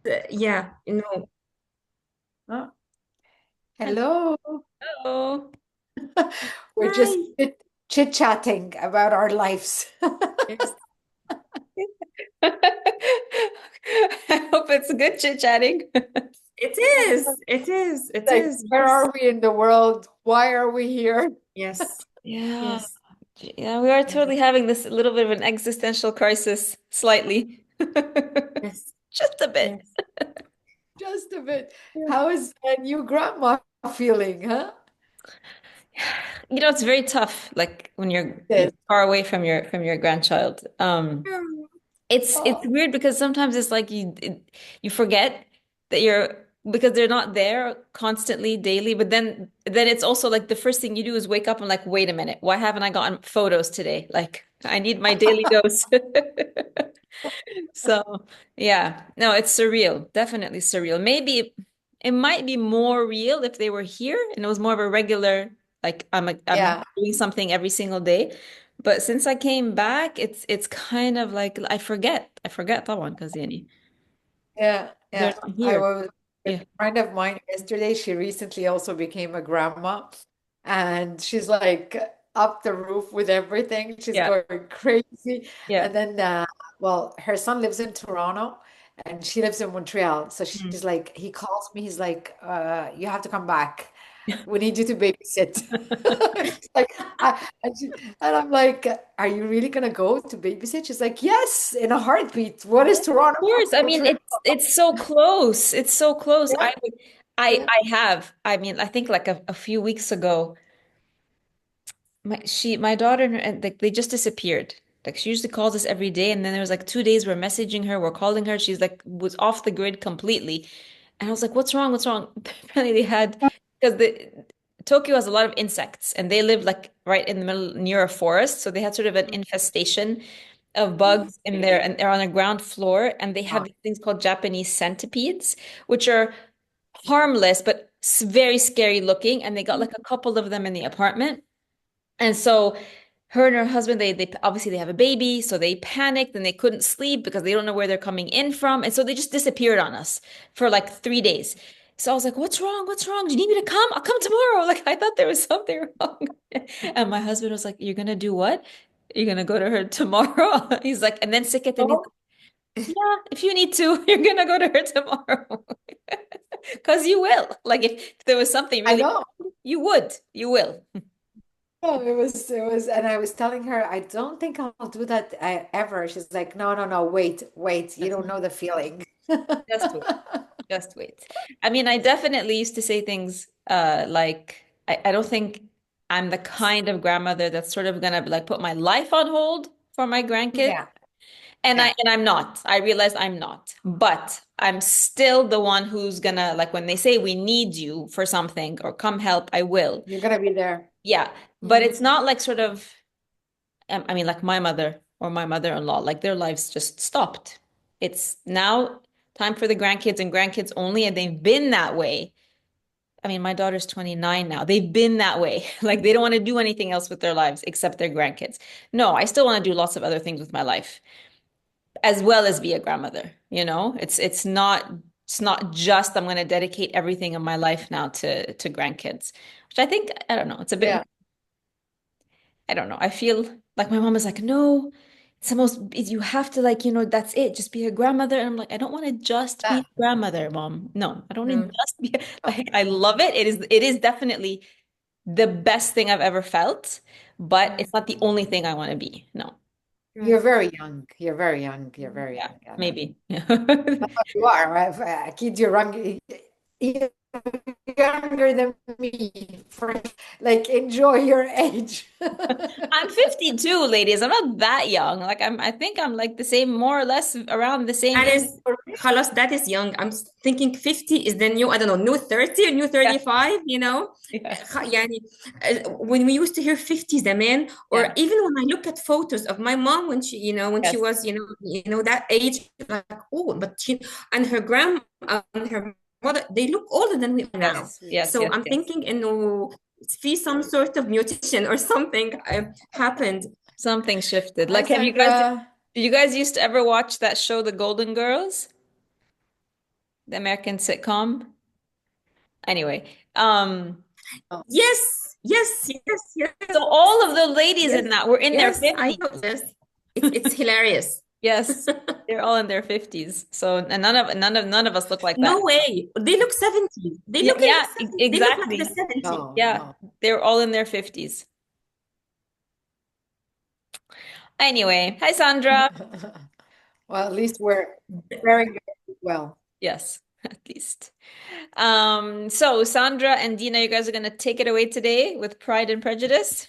Yeah, you know. Huh? Hello. Hello. We're just Hi. chit-chatting about our lives. Yes. I hope it's good chit-chatting. It is. It is. It Like, is. where Yes. are we in the world? Why are we here? Yes. Yeah. Yes. Yeah. Yeah, we are totally having this little bit of an existential crisis, slightly. Yes. Just a bit. Yes. Just a bit. Yeah. How is a new grandma feeling, huh? It's very tough, like when you're Yes. far away from your grandchild. It's Oh, weird because sometimes it's like you forget that you're because they're not there constantly daily, but then it's also like the first thing you do is wake up and like, wait a minute, why haven't I gotten photos today? Like I need my daily dose. So yeah, no, it's surreal, definitely surreal. Maybe it might be more real if they were here and it was more of a regular, like I'm yeah. doing something every single day. But since I came back, it's kind of like I forget that one because Yeah. they're Yeah. not I here. was a Yeah, friend of mine yesterday. She recently also became a grandma, and she's like up the roof with everything. She's yeah, going crazy. yeah. And then, well, her son lives in Toronto and she lives in Montreal. So she's Mm. like, he calls me, he's like, you have to come back. We need you to babysit. She's like, and I'm like, are you really gonna go to babysit? She's like, yes, in a heartbeat. What is Yes, of Toronto from course. I mean, Montreal? it's so close. It's so close. Yeah, yeah. I have. I mean, I think like a few weeks ago. My daughter and like they just disappeared. Like she usually calls us every day, and then there was like 2 days we're messaging her, we're calling her. She's like was off the grid completely, and I was like, "What's wrong? What's wrong?" Apparently they had because the Tokyo has a lot of insects, and they live like right in the middle near a forest, so they had sort of an infestation of bugs in there, and they're on a ground floor, and they have Oh, these things called Japanese centipedes, which are harmless but very scary looking, and they got like a couple of them in the apartment. And so her and her husband, they obviously they have a baby, so they panicked and they couldn't sleep because they don't know where they're coming in from. And so they just disappeared on us for like 3 days. So I was like, "What's wrong? What's wrong? Do you need me to come? I'll come tomorrow." Like I thought there was something wrong. And my husband was like, "You're gonna do what? You're gonna go to her tomorrow?" He's like, and then sick it, and he's no, like, "Yeah, if you need to, you're gonna go to her tomorrow." Because you will. Like if there was something I really know. wrong, you would. You will. No, and I was telling her, I don't think I'll do that ever. She's like, no, no, no, wait, wait, you don't know the feeling. Just wait. Just wait. I mean, I definitely used to say things like I don't think I'm the kind of grandmother that's sort of gonna like put my life on hold for my grandkids. Yeah, And yeah. I'm not. I realize I'm not. But I'm still the one who's gonna like when they say we need you for something or come help, I will. You're gonna be there. Yeah. But Yeah. it's not like sort of I mean like my mother or my mother-in-law, like their lives just stopped. It's now time for the grandkids and grandkids only, and they've been that way. I mean, my daughter's 29 now. They've been that way. Like they don't want to do anything else with their lives except their grandkids. No, I still want to do lots of other things with my life, as well as be a grandmother, you know? It's not just I'm going to dedicate everything in my life now to grandkids, which I think I don't know, it's a bit Yeah. I don't know. I feel like my mom is like, no, it's the most, you have to like, that's it. Just be a grandmother. And I'm like, I don't want to just be That, a grandmother, mom. No, I don't want no, to just be, no, like, I love it. It is definitely the best thing I've ever felt, but no. it's not the only thing I want to be. No. You're Right. very young. You're very young. You're very Yeah, young, Anna. maybe. You are. Kid, you're younger than me. For like, enjoy your age. I'm 52, ladies. I'm not that young. Like I think I'm like the same, more or less around the same Oh, age. for Yeah. real? Halas, that is young. I'm thinking 50 is the new, I don't know, new 30 or new Yeah, 35, you know? yeah, يعني, when we used to hear 50 zaman, or yeah. even when I look at photos of my mom when she Yes, was, that age, like, oh, but and her grandma and her mother, they look older than we are now. yes, So yes, yes, I'm yes. thinking, في some sort of mutation or something happened. Something shifted. Like, As a, did you guys used to ever watch that show, The Golden Girls? The American sitcom. Anyway, um, Oh. Yes, yes, yes, so yes, all of the ladies yes, in that were in their yes. I 50s. know this. It's hilarious. Yes, they're all in their 50s. So, and none of us look like that. No way. They look 70. They Yeah, look like yeah, 70. They look like the exactly. 70. No, Yeah, no. they're all in their 50s. Anyway, hi Sandra. Well, at least we're very good. Well, Yes, at least. So Sandra and Dina, you guys are gonna take it away today with Pride and Prejudice.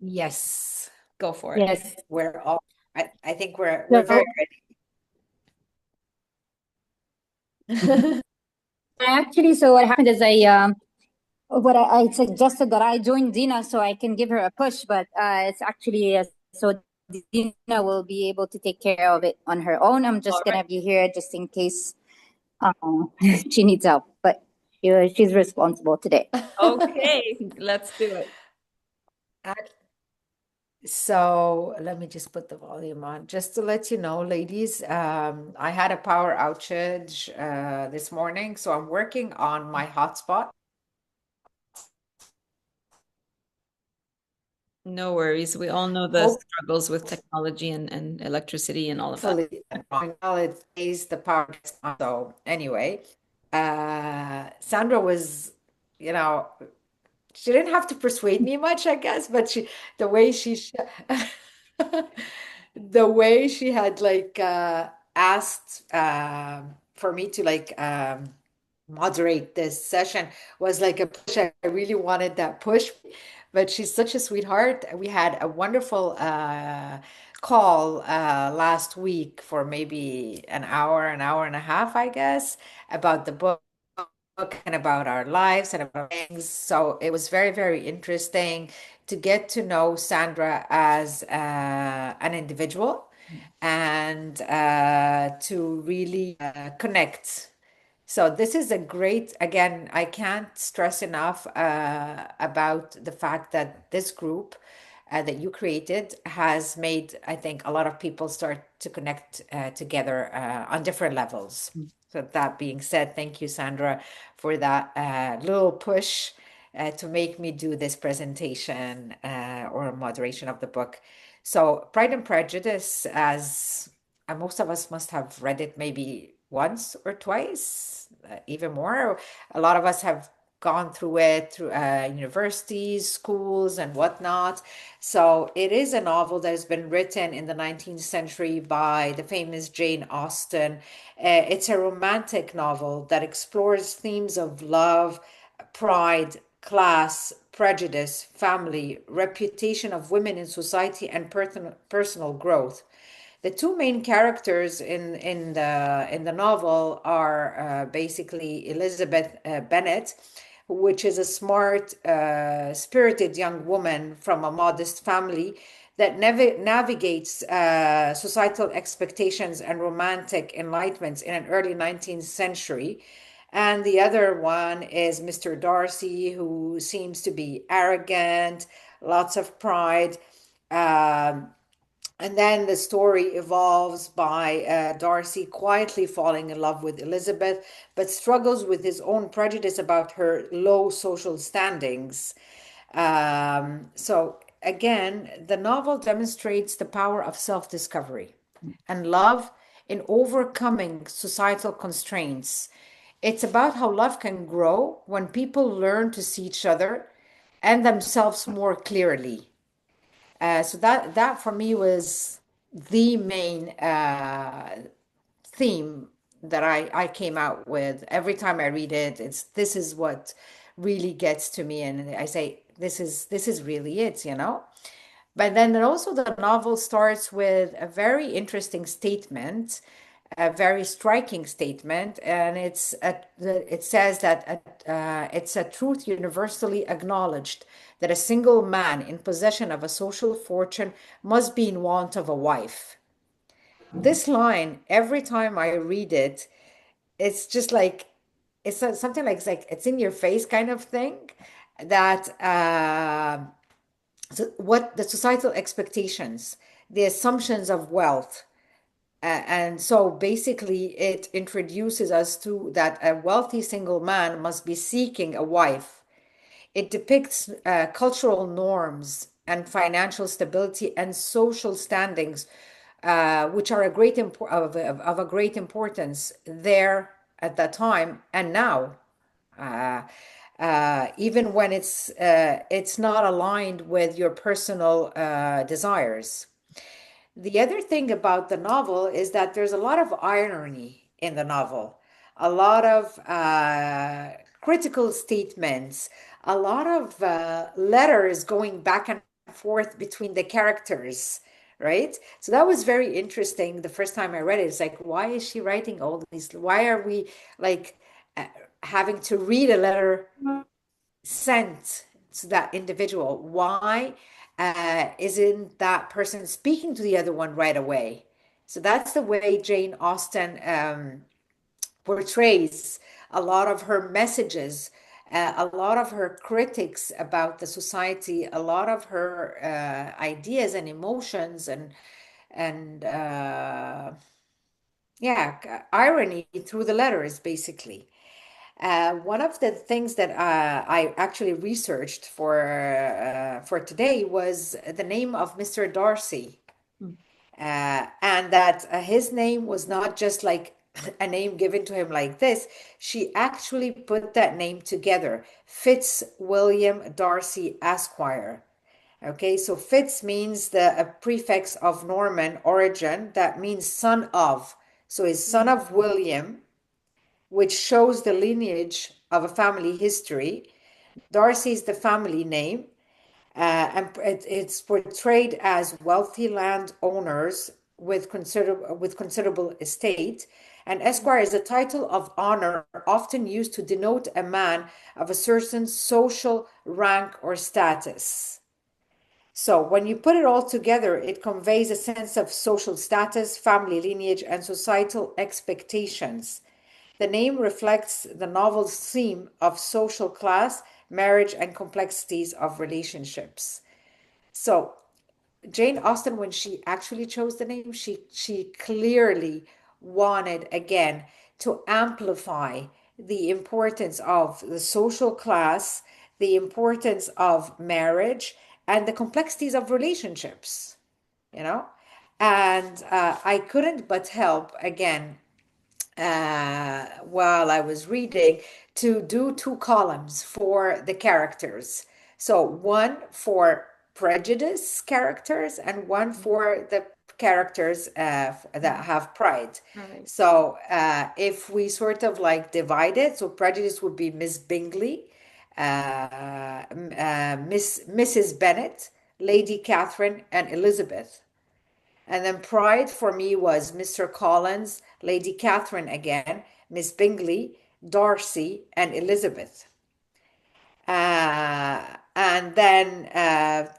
yes, Go for it. Yes. we're all. I think we're very So ready. actually, so what happened is I suggested that I join Dina so I can give her a push, but it's actually so Dina will be able to take care of it on her own. I'm All just right. gonna be here just in case uh, she needs help, but she's responsible today. Okay, let's do it. So let me just put the volume on. Just to let you know, ladies, I had a power outage this morning, so I'm working on my hotspot. No worries. We all know the struggles with technology and electricity and all of that. Hopefully, while it stays, the power gets on. So anyway, Sandra was, you know, she didn't have to persuade me much, I guess, but the way she, the way she had like asked for me to like moderate this session was like a push. I really wanted that push, but she's such a sweetheart. We had a wonderful call last week for maybe an hour and a half, I guess, about the book and about our lives and about things. So it was very, very interesting to get to know Sandra as an individual and to really connect. So this is a great, again, I can't stress enough about the fact that this group that you created has made, I think, a lot of people start to connect together on different levels. So that being said, thank you, Sandra, for that little push to make me do this presentation or moderation of the book. So Pride and Prejudice, as most of us must have read it maybe once or twice, even more. A lot of us have gone through it through universities, schools, and whatnot. So it is a novel that has been written in the 19th century by the famous Jane Austen. It's a romantic novel that explores themes of love, pride, class, prejudice, family, reputation of women in society, and personal growth. The two main characters in the novel are basically Elizabeth Bennet, which is a smart, spirited young woman from a modest family that navigates societal expectations and romantic enlightenments in an early 19th century. And the other one is Mr. Darcy, who seems to be arrogant, lots of pride. Um, and then the story evolves by Darcy quietly falling in love with Elizabeth, but struggles with his own prejudice about her low social standings. So, again, the novel demonstrates the power of self discovery and love in overcoming societal constraints. It's about how love can grow when people learn to see each other and themselves more clearly. So that for me was the main theme that I came out with. Every time I read it, it's this is what really gets to me, and I say this is really it, you know. But then also the novel starts with a very interesting statement, a very striking statement, and it says that it's a truth universally acknowledged that a single man in possession of a social fortune must be in want of a wife. This line, every time I read it, it's just like something like it's in your face kind of thing that so what the societal expectations, the assumptions of wealth, And so basically, it introduces us to that a wealthy single man must be seeking a wife. It depicts cultural norms and financial stability and social standings, which are of a great importance there at that time and now, uh, even when it's not aligned with your personal desires. The other thing about the novel is that there's a lot of irony in the novel, a lot of critical statements, a lot of letters going back and forth between the characters, right? So that was very interesting the first time I read it. It's like, why is she writing all these? Why are we like uh, having to read a letter sent to that individual? Why isn't that person speaking to the other one right away? So that's the way Jane Austen portrays a lot of her messages, a lot of her critics about the society, a lot of her ideas and emotions and yeah, irony through the letters, basically. One of the things that I actually researched for today was the name of Mr. Darcy, Mm. and that his name was not just like a name given to him like this. She actually put that name together, Fitzwilliam Darcy Esquire. Okay, so Fitz means a prefix of Norman origin that means son of. So he's son of William, which shows the lineage of a family history. Darcy is the family name, it's portrayed as wealthy landowners with considerable estate. And Esquire is a title of honor often used to denote a man of a certain social rank or status. So when you put it all together, it conveys a sense of social status, family lineage, and societal expectations. The name reflects the novel's theme of social class, marriage, and complexities of relationships. So Jane Austen, when she actually chose the name, she clearly wanted again to amplify the importance of the social class, the importance of marriage, and the complexities of relationships, you know? And I couldn't but help again while I was reading to do two columns for the characters. So one for prejudice characters and one for the characters that have pride. All right. So if we sort of like divide it, so prejudice would be Miss Bingley, Mrs. Bennet, Lady Catherine, and Elizabeth. And then Pride for me was Mr. Collins, Lady Catherine again, Miss Bingley, Darcy, and Elizabeth. And then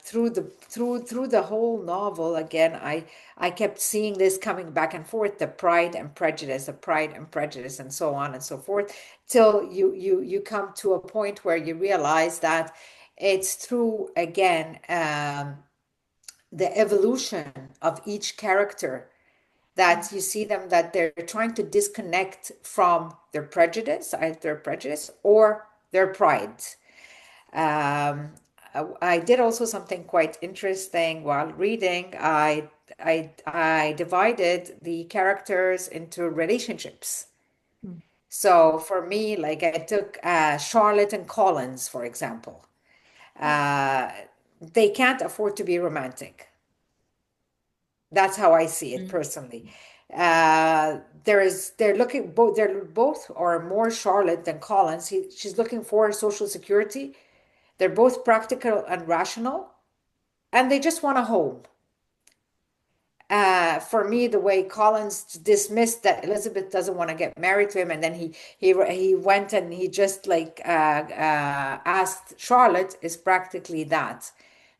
through the whole novel, again, I kept seeing this coming back and forth, the Pride and Prejudice, the Pride and Prejudice, and so on and so forth, till you come to a point where you realize that it's through again the evolution of each character that you see them that they're trying to disconnect from their prejudice, either their prejudice or their pride. Um, I did also something quite interesting while reading. I divided the characters into relationships. Mm. So for me, like I took Charlotte and Collins, for example. Uh, they can't afford to be romantic. That's how I see it Mm. personally. They're both or more Charlotte than Collins. She's looking for social security. They're both practical and rational, and they just want a home. For me, the way Collins dismissed that Elizabeth doesn't want to get married to him, and then he went and he just like asked Charlotte is practically that.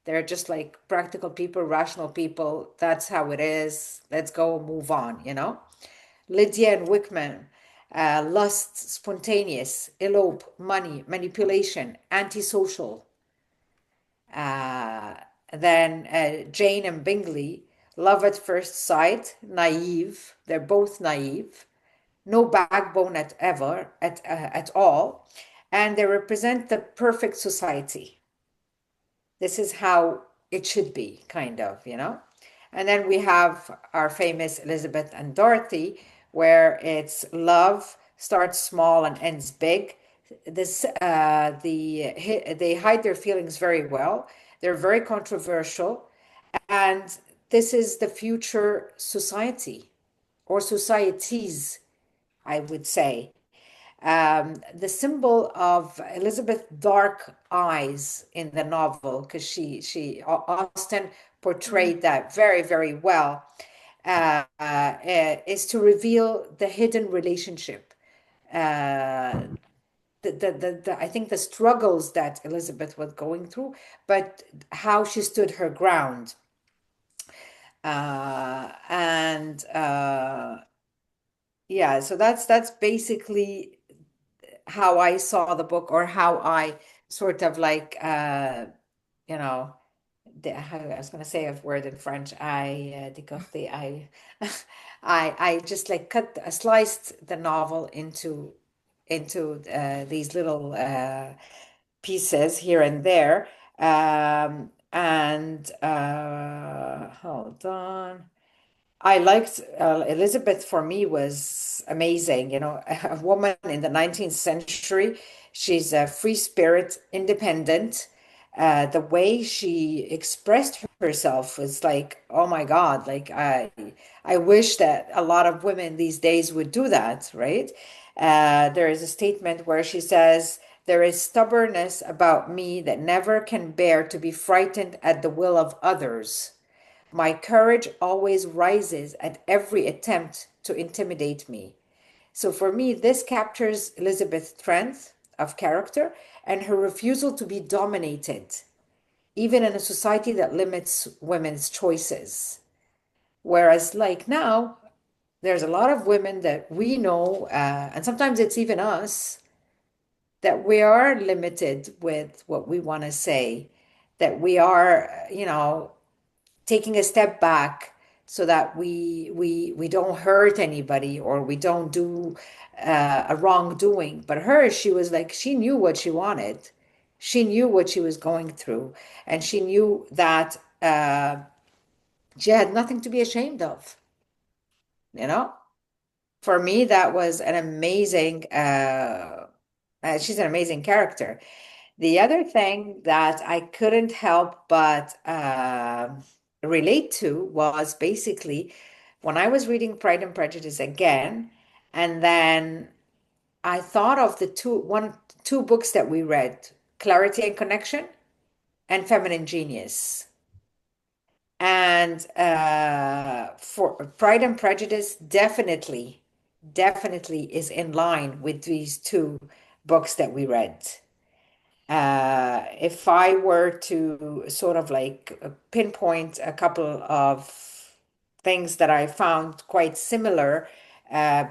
They're just like practical people, rational people. That's how it is. Let's go, move on, you know? Lydia and Wickman, lust, spontaneous, elope, money, manipulation, antisocial. Uh, then Jane and Bingley, love at first sight, naive. They're both naive, no backbone at all, and they represent the perfect society. This is how it should be, kind of, you know? And then we have our famous Elizabeth and Dorothy, where it's love starts small and ends big. They hide their feelings very well. They're very controversial, and this is the future society or societies, I would say. The symbol of Elizabeth dark eyes in the novel, because she Austen portrayed that very, very well, is to reveal the hidden relationship. Uh, I think the struggles that Elizabeth was going through, but how she stood her ground. And Yeah, so that's basically how I saw the book, or how I sort of like you know I was going to say a word in French. I décorté. I just like sliced the novel into these little pieces here and there. And Hold on. I liked Elizabeth. For me, was amazing. You know, a woman in the 19th century. She's a free spirit, independent. The way she expressed herself was like, oh my God, like I wish that a lot of women these days would do that, right? There is a statement where she says, "There is stubbornness about me that never can bear to be frightened at the will of others. My courage always rises at every attempt to intimidate me." So for me, this captures Elizabeth's strength of character and her refusal to be dominated, even in a society that limits women's choices. Whereas, like now, there's a lot of women that we know, and sometimes it's even us, that we are limited with what we want to say, that we are, taking a step back so that we don't hurt anybody, or we don't do a wrongdoing. But her, she was like, she knew what she wanted, she knew what she was going through, and she knew that she had nothing to be ashamed of. You know, for me, that was an amazing. She's an amazing character. The other thing that I couldn't help but relate to was basically when I was reading Pride and Prejudice again, and then I thought of the two books that we read, Clarity and Connection and Feminine Genius. And for Pride and Prejudice, definitely is in line with these two books that we read. If I were to sort of like pinpoint a couple of things that I found quite similar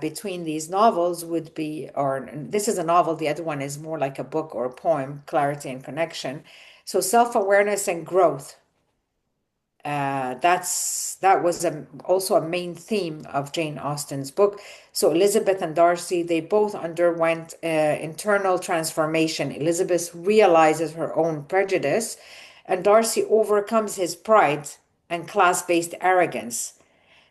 between these novels, would be, or this is a novel, the other one is more like a book or a poem, Clarity and Connection. So self-awareness and growth. That was also a main theme of Jane Austen's book. So Elizabeth and Darcy, they both underwent internal transformation. Elizabeth realizes her own prejudice, and Darcy overcomes his pride and class-based arrogance.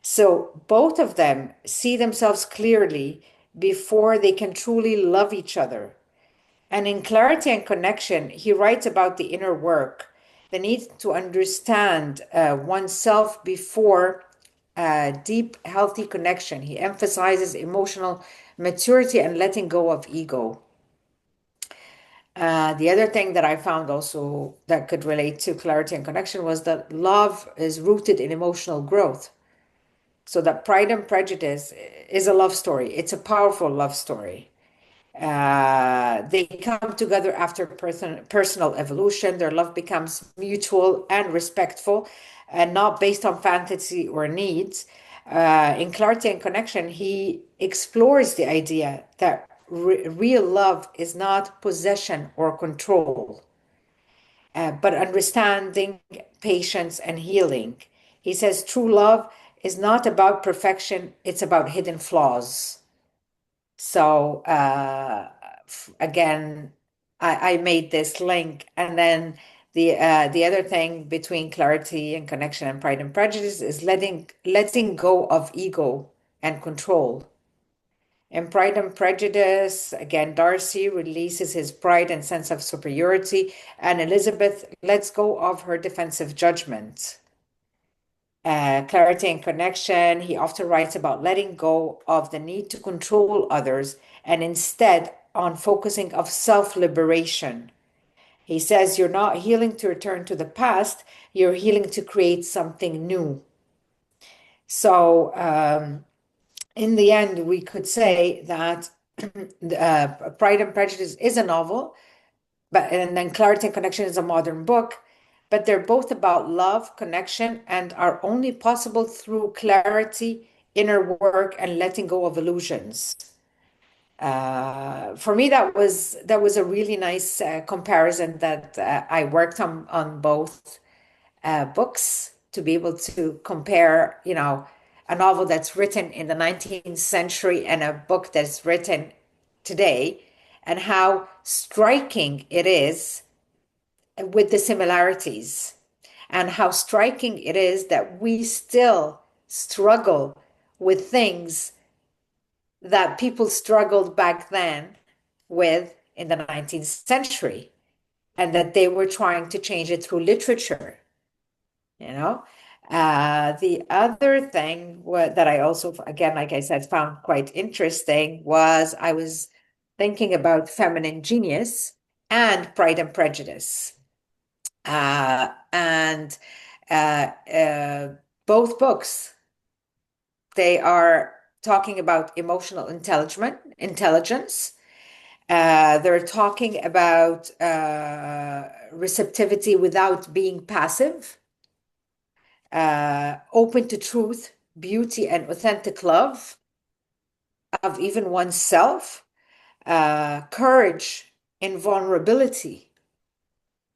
So both of them see themselves clearly before they can truly love each other. And in Clarity and Connection, he writes about the inner work, the need to understand oneself before deep, healthy connection. He emphasizes emotional maturity and letting go of ego. The other thing that I found also that could relate to Clarity and Connection was that love is rooted in emotional growth. So that Pride and Prejudice is a love story. It's a powerful love story. They come together after personal evolution. Their love becomes mutual and respectful, and not based on fantasy or needs. In Clarity and Connection, he explores the idea that real love is not possession or control, but understanding, patience, and healing. He says true love is not about perfection, it's about hidden flaws. So again, I made this link, and then the other thing between clarity and connection and Pride and Prejudice is letting go of ego and control. In Pride and Prejudice, again, Darcy releases his pride and sense of superiority, and Elizabeth lets go of her defensive judgment. Clarity and connection, he often writes about letting go of the need to control others and instead on focusing of self-liberation. He says you're not healing to return to the past, you're healing to create something new. So in the end, we could say that Pride and Prejudice is a novel, and then Clarity and Connection is a modern book, but they're both about love, connection, and are only possible through clarity, inner work, and letting go of illusions. For me, that was a really nice comparison that I worked on both books to be able to compare, a novel that's written in the 19th century and a book that's written today, and how striking it is with the similarities, and how striking it is that we still struggle with things that people struggled back then with in the 19th century, and that they were trying to change it through literature. you know the other thing that I also, again, like I said, found quite interesting was I was thinking about Feminine Genius and Pride and Prejudice, and both books, they are talking about emotional intelligence. They're talking about receptivity without being passive, open to truth, beauty, and authentic love of even oneself, courage and vulnerability.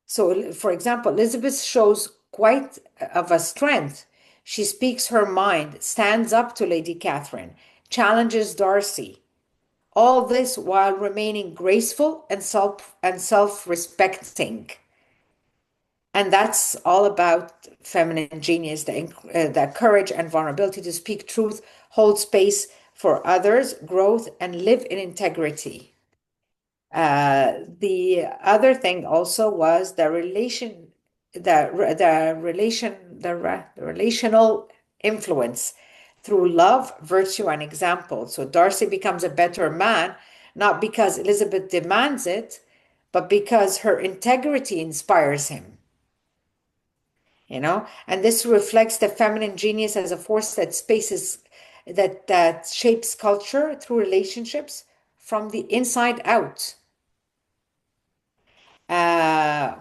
So, for example, Elizabeth shows quite of a strength. She speaks her mind, stands up to Lady Catherine, challenges Darcy. All this while remaining graceful and self-respecting. And that's all about feminine genius, the courage and vulnerability to speak truth, hold space for others, growth, and live in integrity. The other thing also was the relational influence through love, virtue, and example. So Darcy becomes a better man, not because Elizabeth demands it, but because her integrity inspires him. And this reflects the feminine genius as a force that shapes culture through relationships from the inside out.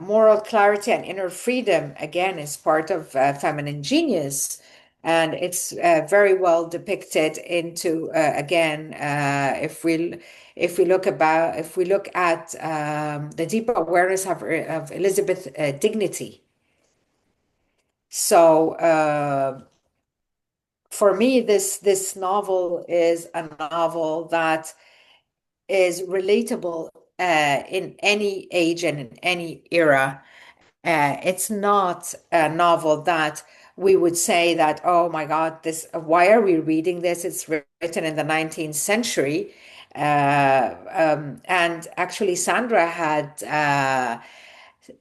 Moral clarity and inner freedom, again, is part of feminine genius, and it's very well depicted into again, if we look at the deep awareness of Elizabeth's dignity. So for me, this novel is a novel that is relatable in any age and in any era. It's not a novel that we would say that, oh my God, why are we reading this? It's written in the 19th century. And actually, Sandra had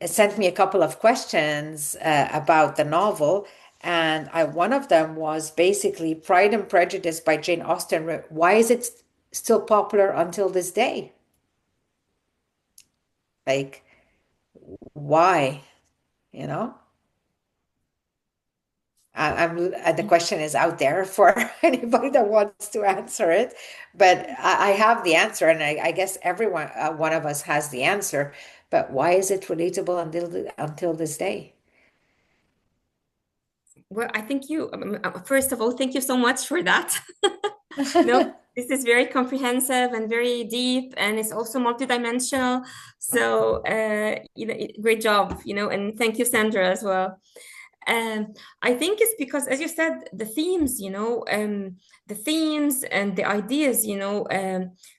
sent me a couple of questions about the novel. And one of them was basically Pride and Prejudice by Jane Austen. Why is it still popular until this day? Like, why? You know? The question is out there for anybody that wants to answer it, but I have the answer, and I guess everyone, one of us has the answer. But why is it relatable until this day? Well, I think first of all, thank you so much for that. No, this is very comprehensive and very deep, and it's also multidimensional. So, great job, and thank you, Sandra, as well. I think it's because, as you said, the themes, the themes and the ideas,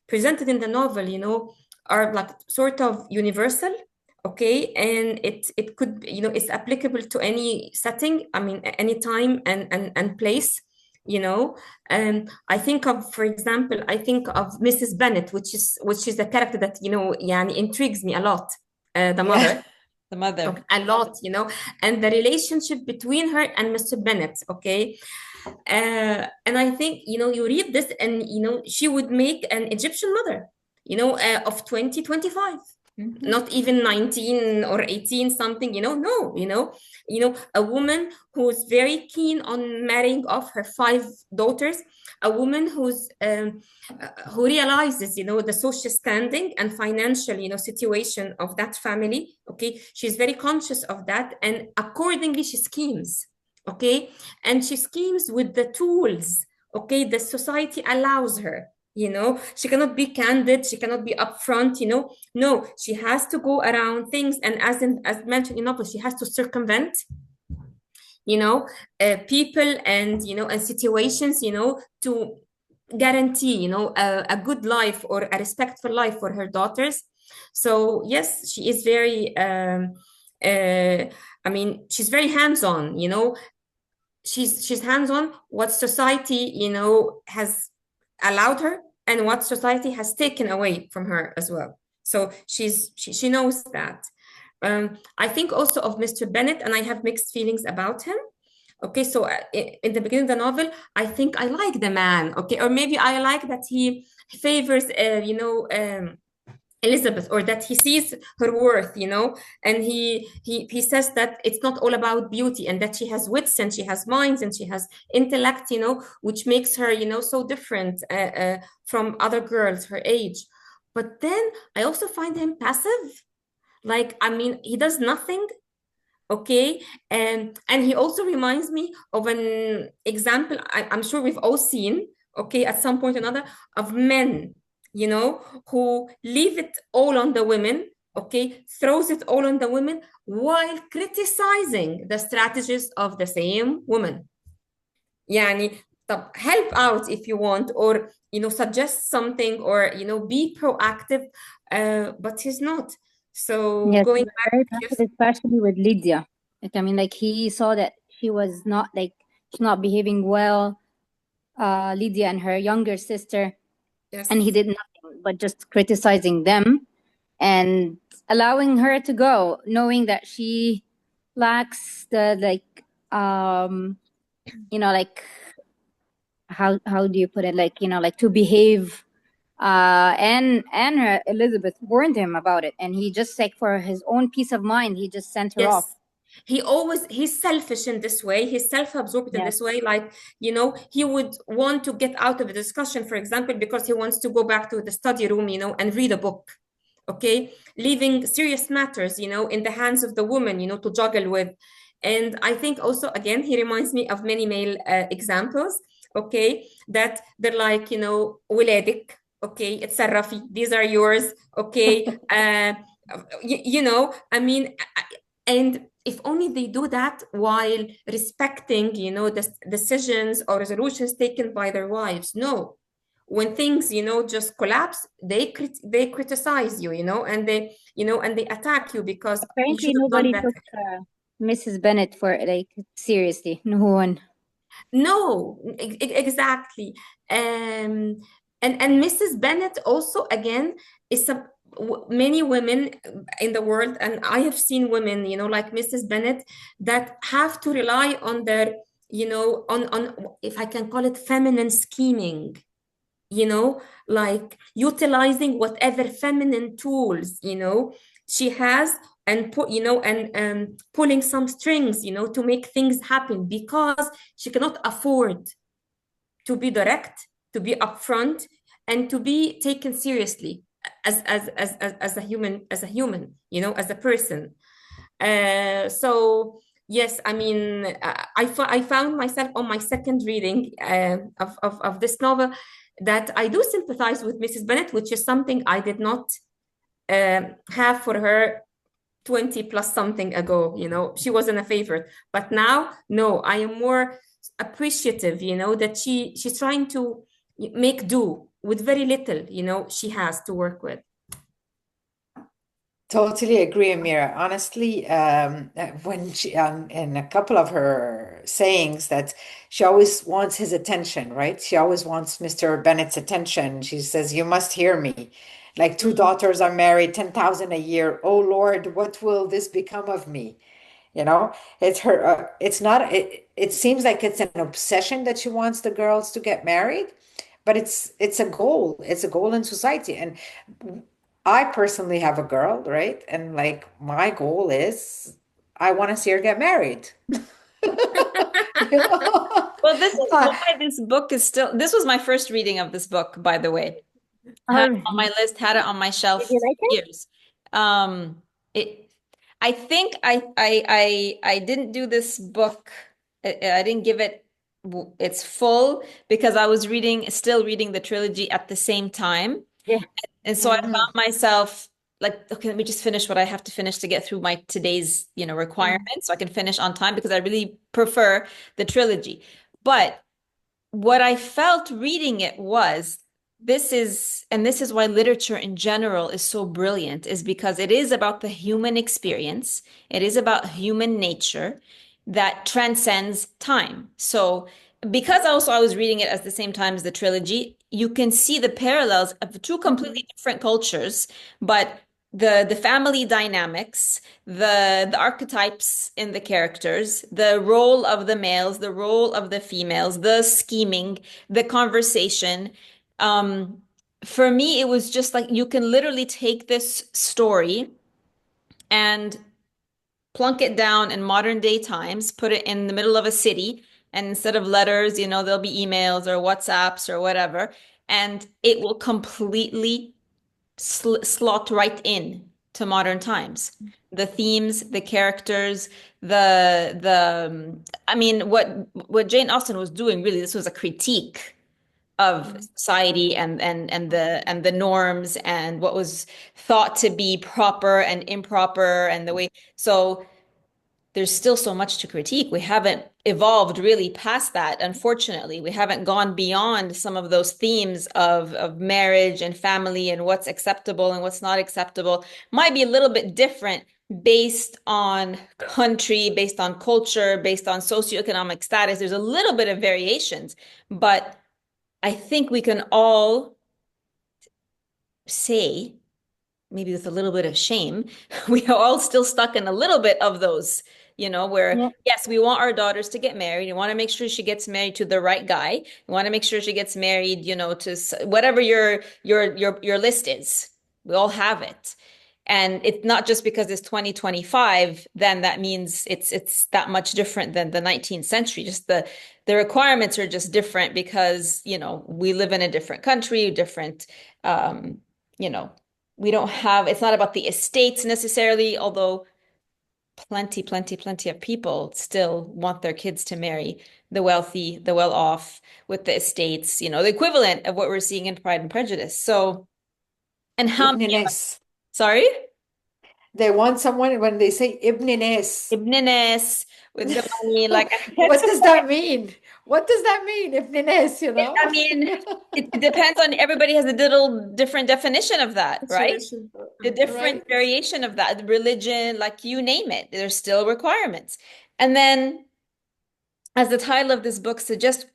presented in the novel, are like sort of universal, okay, and it could, it's applicable to any setting. I mean, any time and place. I think of, for example, I think of Mrs. Bennet, which is the character that يعني intrigues me a lot, the Yeah. mother. The mother. Okay, a lot, and the relationship between her and Mr. Bennett, okay. And I think, you read this and, she would make an Egyptian mother, of 20, 25, not even 19 or 18 something, no, a woman who's very keen on marrying off her 5 daughters, a woman who realizes, the social standing and financial, situation of that family, okay. She's very conscious of that, and accordingly she schemes, okay, and she schemes with the tools, okay, the society allows her. She cannot be candid, she cannot be upfront, no, she has to go around things, and as mentioned in novel, she has to circumvent, people and, and situations, to guarantee, a good life or a respectful life for her daughters. So yes, she is very I mean, she's very hands-on, she's hands-on what society, has allowed her, and what society has taken away from her as well. So she knows that. I think also of Mr. Bennett, and I have mixed feelings about him. Okay, so in the beginning of the novel, I think I like the man, okay, or maybe I like that he favors, Elizabeth, or that he sees her worth, and he says that it's not all about beauty, and that she has wits and she has minds and she has intellect, which makes her, so different from other girls her age. But then I also find him passive. Like, I mean, he does nothing, okay, and he also reminds me of an example I'm sure we've all seen, okay, at some point or another, of men, who leave it all on the women, okay, throws it all on the women while criticizing the strategies of the same woman. يعني طب help out if you want, or suggest something, or be proactive, but he's not. So Yes, he going was back, very yes, passive, especially with Lydia. Like, I mean, like he saw that she was not like she's not behaving well, Lydia and her younger sister, yes, and he did nothing but just criticizing them and allowing her to go, knowing that she lacks the like how do you put it, like like to behave, and her Elizabeth warned him about it, and he just, like, for his own peace of mind, he just sent her off. yes. He's selfish in this way, he's self-absorbed in Yes. this way, like, he would want to get out of the discussion, for example, because he wants to go back to the study room, and read a book, okay, leaving serious matters, in the hands of the woman, to juggle with. And I think also, again, he reminds me of many male examples, okay, that they're like, ولادك, okay, اتصرفي, these are yours, okay. I mean, and if only they do that while respecting, the decisions or resolutions taken by their wives. No, when things, just collapse, they criticize you, and they attack you because you Apparently should have done nobody better. took Mrs. Bennet for, like, seriously. No one. No, exactly. And Mrs. Bennet also, again, is many women in the world, and I have seen women, like Mrs. Bennet, that have to rely on their, on, if I can call it, feminine scheming, like utilizing whatever feminine tools, she has, and put, and pulling some strings, to make things happen, because she cannot afford to be direct, to be upfront, and to be taken seriously as a human, as a person. So yes, I mean, I found myself on my second reading of this novel that I do sympathize with Mrs. Bennet, which is something I did not have for her 20 plus something ago, she wasn't a favorite. But now, no, I am more appreciative, that she's trying to make do with very little, she has to work with. Totally agree, Amira. Honestly, when she, in a couple of her sayings, that she always wants his attention, right? She always wants Mr. Bennett's attention. She says, "You must hear me. Like two Mm. daughters are married, 10,000 a year. Oh Lord, what will this become of me?" You know, it's her, it's not, it seems like it's an obsession that she wants the girls to get married, but it's a goal. It's a goal in society. And I personally have a girl, right? And like my goal is I want to see her get married. You know? Well, this is Uh, why this book is still, this was my first reading of this book, by the way. Had it on my list, had it on my Did shelf you for like it? years. It, I think I didn't do this book. I didn't give it its full because I was still reading the trilogy at the same time. Yeah. And so I mhm, found myself like, okay, let me just finish what I have to finish to get through my today's, mm, requirements so I can finish on time because I really prefer the trilogy. But what I felt reading it was this is why literature in general is so brilliant, is because it is about the human experience. It is about human nature that transcends time. So, because also I was reading it at the same time as the trilogy, you can see the parallels of two mhm, completely different cultures, but the family dynamics, the archetypes in the characters, the role of the males, the role of the females, the scheming, the conversation. Um, for me, it was just like you can literally take this story and plunk it down in modern day times, put it in the middle of a city, and instead of letters, there'll be emails or WhatsApps or whatever, and it will completely slot right in to modern times. The themes, the characters, I mean, what Jane Austen was doing, really, this was a critique of mhm. society and the norms and what was thought to be proper and improper and the way. So there's still so much to critique. We haven't evolved really past that, unfortunately. We haven't gone beyond some of those themes of marriage and family and what's acceptable and what's not acceptable. Might be a little bit different based on country, based on culture, based on socioeconomic status. There's a little bit of variations, but I think we can all say, maybe with a little bit of shame, we are all still stuck in a little bit of those, where Yeah. yes, we want our daughters to get married. You want to make sure she gets married to the right guy. You want to make sure she gets married, to whatever your list is. We all have it. And it's not just because it's 2025, then that means it's that much different than the 19th century. Just the requirements are just different because, we live in a different country, different you know, we don't have, it's not about the estates necessarily, although plenty, plenty, plenty of people still want their kids to marry the wealthy, the well-off with the estates, the equivalent of what we're seeing in Pride and Prejudice. So, and how Ibn many of us, Ines. sorry? They want someone when they say Ibn Ines. Ibn Ines with the money, like at What some does that point, mean? What does that mean, Ibn Ines, you know? I mean, it depends on everybody has a little different definition of that, right? Situation. The different Right? variation of that, the religion, like you name it, there's still requirements. And then, as the title of this book suggests,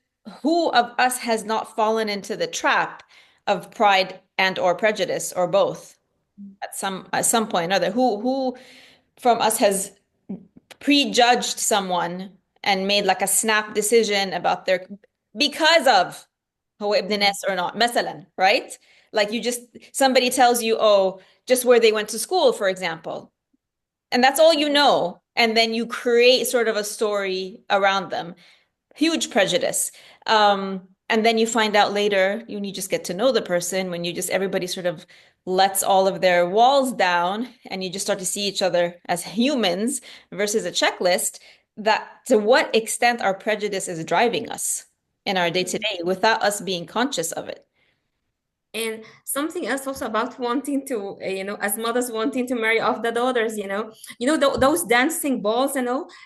who of us has not fallen into the trap of pride and or prejudice or both at some point or another? Who from us has prejudged someone and made like a snap decision about their because of هو ابن Mm, ناس or not مثلا, right? Like you just somebody tells you, oh, just where they went to school, for example, and that's all you know, and then you create sort of a story around them. Huge prejudice. And then you find out later when you just get to know the person, when you just everybody sort of lets all of their walls down and you just start to see each other as humans versus a checklist, that to what extent our prejudice is driving us in our day to mm. day without us being conscious of it. And something else also about wanting to, as mothers wanting to marry off the daughters, those dancing balls,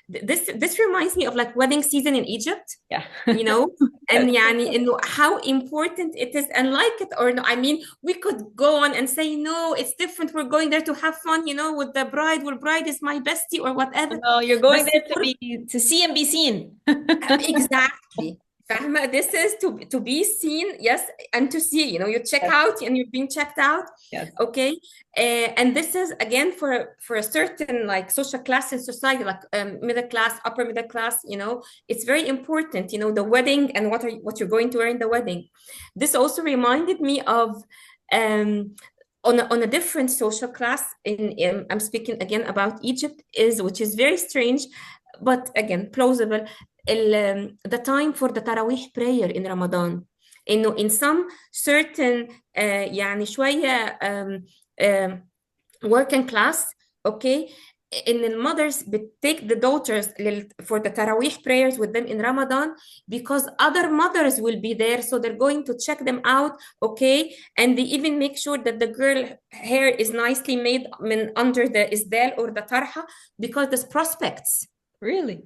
this reminds me of like wedding season in Egypt, Yeah. you know, and yani, how important it is, and like it or no, I mean, we could go on and say, no, it's different. We're going there to have fun, with the bride, well, bride is my bestie or whatever. No, you're But going there to see and be seen. exactly. فاهمة? This is to be seen, yes, and to see. You check Yes. out and you're being checked out. Yes. Okay. And this is again for a certain like social class in society, like middle class, upper middle class. It's very important. The wedding and what you're going to wear in the wedding. This also reminded me of um, on a different social class. I'm speaking again about Egypt, which is very strange, but again plausible. The time for the Tarawih prayer in Ramadan, إنه in some certain يعني شوية working class, okay, إن المothers take the daughters for the Tarawih prayers with them in Ramadan because other mothers will be there, so they're going to check them out, okay, and they even make sure that the girl hair is nicely made under the isdal or the tarha because there's prospects. Really?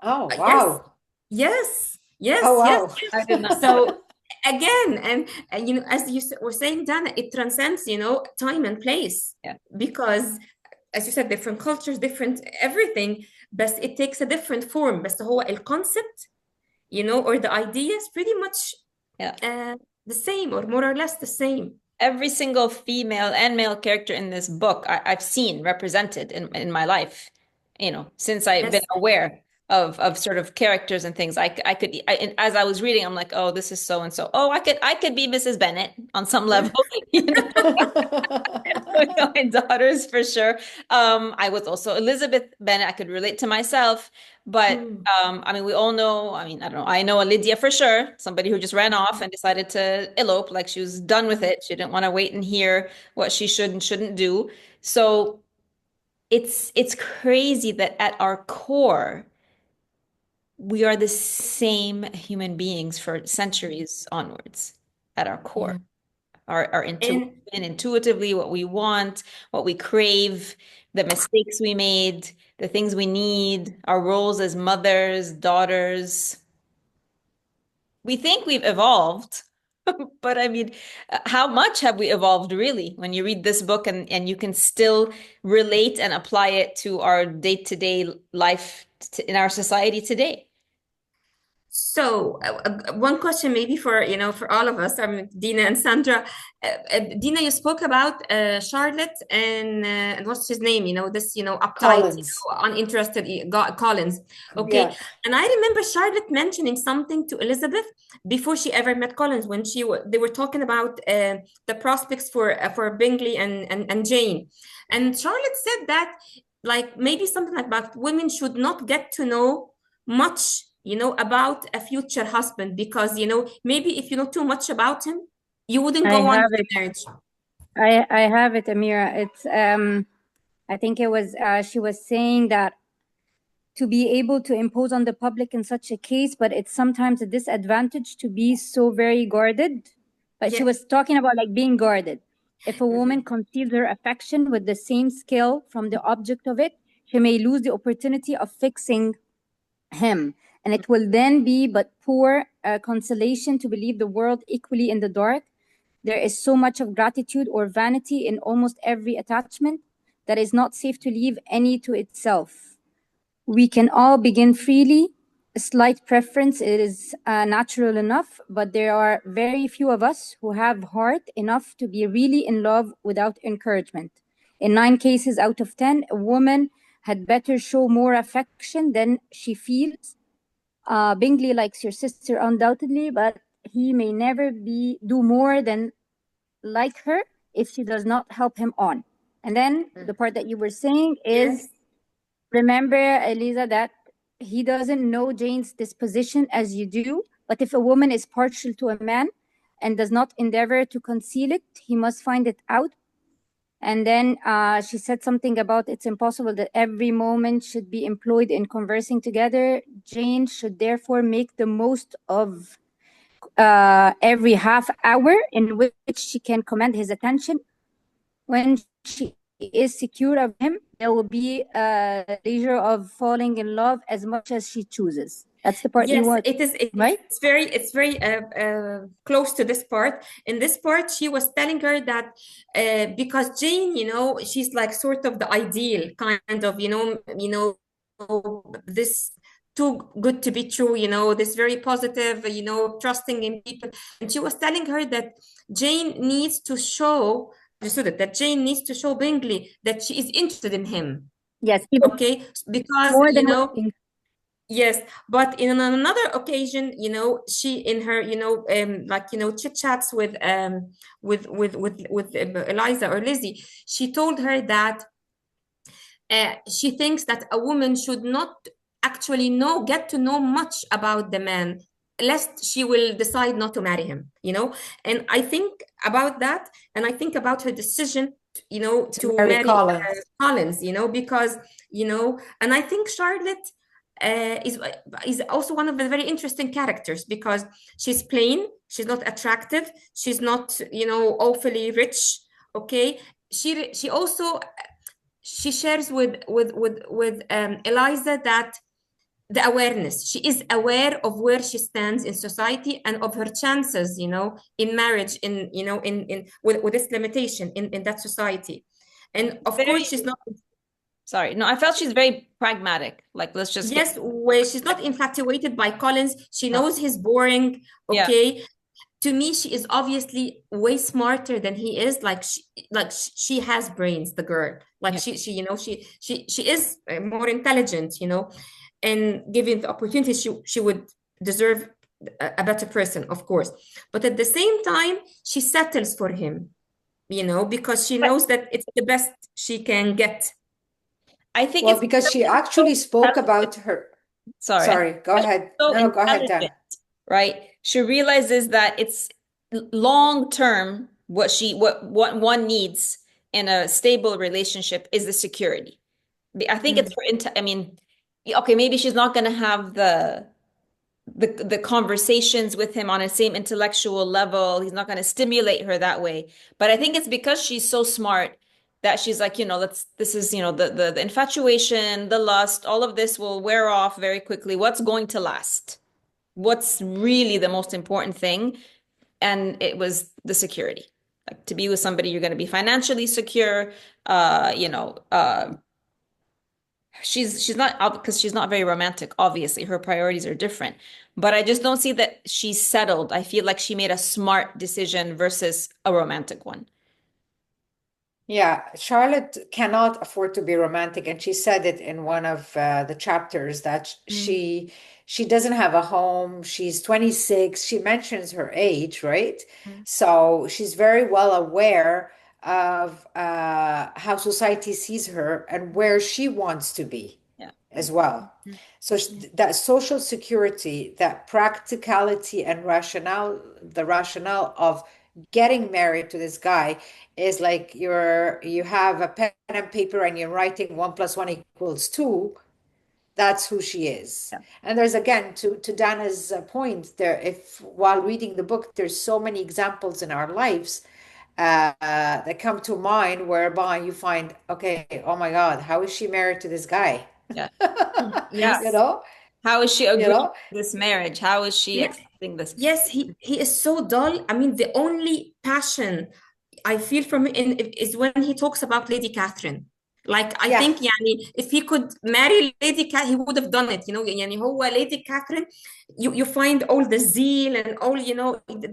Oh, Yes, wow. yes, yes, Oh, yes, wow. yes. I did not. So again, and as you were saying, Dana, it transcends, time and place. Yeah. Because, as you said, different cultures, different everything, but it takes a different form. بس هو الconcept, or the idea is pretty much the same, or more or less the same. Every single female and male character in this book I've seen represented in my life, since I've been Yes. aware of sort of characters and things. And as I was reading, I'm like, oh, this is so and so. Oh, I could be Mrs. Bennett on some level, my daughters for sure. I was also Elizabeth Bennett. I could relate to myself, but I mean, we all know. I mean, I don't know. I know a Lydia for sure, somebody who just ran off and decided to elope, like she was done with it. She didn't want to wait and hear what she should and shouldn't do. So it's crazy that at our core, we are the same human beings for centuries onwards at our core. Yeah. Our intuition, intuitively, what we want, what we crave, the mistakes we made, the things we need, our roles as mothers, daughters. We think we've evolved, but I mean, how much have we evolved really when you read this book and you can still relate and apply it to our day-to-day life in our society today? So one question maybe for all of us, Dina and Sandra. Dina, you spoke about Charlotte and what's his name? This uptight, Collins. uninterested Collins. Okay, Yeah. and I remember Charlotte mentioning something to Elizabeth before she ever met Collins when they were talking about the prospects for Bingley and Jane, and Charlotte said that like maybe something like that women should not get to know much about a future husband because maybe if you know too much about him you wouldn't I go on have with it. the marriage. I have it, Amira. It's I think it was she was saying that to be able to impose on the public in such a case, but it's sometimes a disadvantage to be so very guarded. But she Yeah. was talking about like being guarded. If a woman conceals her affection with the same skill from the object of it, she may lose the opportunity of fixing him. And it will then be but poor consolation to believe the world equally in the dark. There is so much of gratitude or vanity in almost every attachment that is not safe to leave any to itself. We can all begin freely. A slight preference is natural enough, but there are very few of us who have heart enough to be really in love without encouragement. In 9 cases out of 10, a woman had better show more affection than she feels. Bingley likes your sister undoubtedly, but he may never do more than like her if she does not help him on. And then the part that you were saying is, Yes. remember, Eliza, that he doesn't know Jane's disposition as you do, but if a woman is partial to a man and does not endeavor to conceal it, he must find it out. And then she said something about it's impossible that every moment should be employed in conversing together. Jane should therefore make the most of every half hour in which she can command his attention. When she is secure of him, there will be a leisure of falling in love as much as she chooses. That's the part you Yes, want, it is. right? It's very close to this part. In this part, she was telling her that because Jane, she's like sort of the ideal kind of, this too good to be true, this very positive, trusting in people. And she was telling her that Jane needs to show, understood it, that Jane needs to show Bingley that she is interested in him. Yes, even Okay, because more than what you think. yes, but in another occasion, she in her, like, chit chats with Eliza or Lizzie, she told her that she thinks that a woman should not actually get to know much about the man, lest she will decide not to marry him, And I think about that, and I think about her decision, To to marry marry Collins. Collins, because, and I think Charlotte is also one of the very interesting characters because she's plain, she's not attractive, she's not, awfully rich, okay? She also she shares with Eliza that the awareness, she is aware of where she stands in society and of her chances, in marriage, in with this limitation in that society. And of course, Very, she's not, sorry. No, I felt she's very pragmatic. Like, let's just get, yes, where she's not infatuated by Collins. She No. knows he's boring, yeah, okay? To me, she is obviously way smarter than he is. She has brains, the girl. Like yeah. she is more intelligent, and given the opportunity, she would deserve a better person, of course. But at the same time, she settles for him, because she But knows that it's the best she can get. I think Well, it's because because she she's so actually spoke about intelligent. her. Sorry, I think Sorry, go because ahead. she's so No, go ahead, Dan. intelligent, right? She realizes that it's long term what one needs in a stable relationship is the security. I think it's Mm. for I mean, okay, maybe she's not going to have the conversations with him on a same intellectual level. He's not going to stimulate her that way. But I think it's because she's so smart that she's like, this is, the infatuation, the lust, all of this will wear off very quickly. What's going to last? What's really the most important thing? And it was the security. Like, to be with somebody, you're going to be financially secure, she's not, because she's not very romantic, obviously her priorities are different, but I just don't see that she's settled. I feel like she made a smart decision versus a romantic one. Yeah, Charlotte cannot afford to be romantic, and she said it in one of the chapters that Mm. she doesn't have a home. She's 26. She mentions her age, right? Mm. So she's very well aware of how society sees her and where she wants to be Yeah. as well. Mm. So that social security, that practicality and the rationale of getting married to this guy is like you have a pen and paper and you're writing 1 + 1 = 2. That's who she is. Yeah. And there's again to Dana's point there. If while reading the book, there's so many examples in our lives that come to mind whereby you find, okay, oh my God, how is she married to this guy? Yeah. Yeah. You Yes. know, How is she you agreeing to know, this marriage? How is she Yes. accepting this? Yes, he is so dull. I mean, the only passion I feel from him is when he talks about Lady Catherine. Like, I yeah, think, يعني, if he could marry Lady Catherine, he would have done it. يعني هو Lady Catherine, you find all the zeal and all,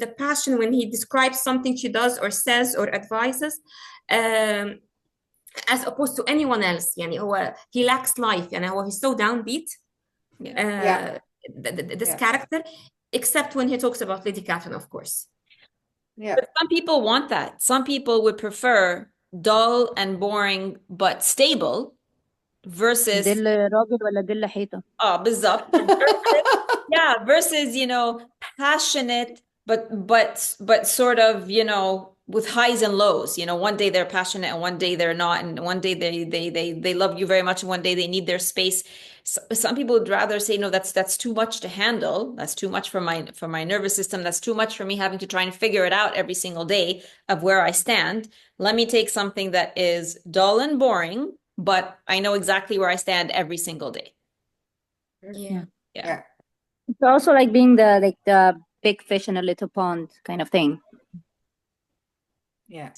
the passion when he describes something she does or says or advises, um, as opposed to anyone else. يعني he lacks life. He's so downbeat, Yeah. yeah, uh, this yeah, character, except when he talks about Lady Catherine, of course. yeah. But some people want that. Some people would prefer dull and boring but stable versus دل راجل ولا دل حيطة؟ بالظبط. Yeah, versus, passionate, but sort of, with highs and lows. One day they're passionate and one day they're not, and one day they love you very much, and one day they need their space. some people would rather say, no, that's too much to handle. That's too much for my nervous system. That's too much for me having to try and figure it out every single day of where I stand. Let me take something that is dull and boring, but I know exactly where I stand every single day. Yeah. Yeah. Yeah. It's also like being the big fish in a little pond kind of thing. Yeah.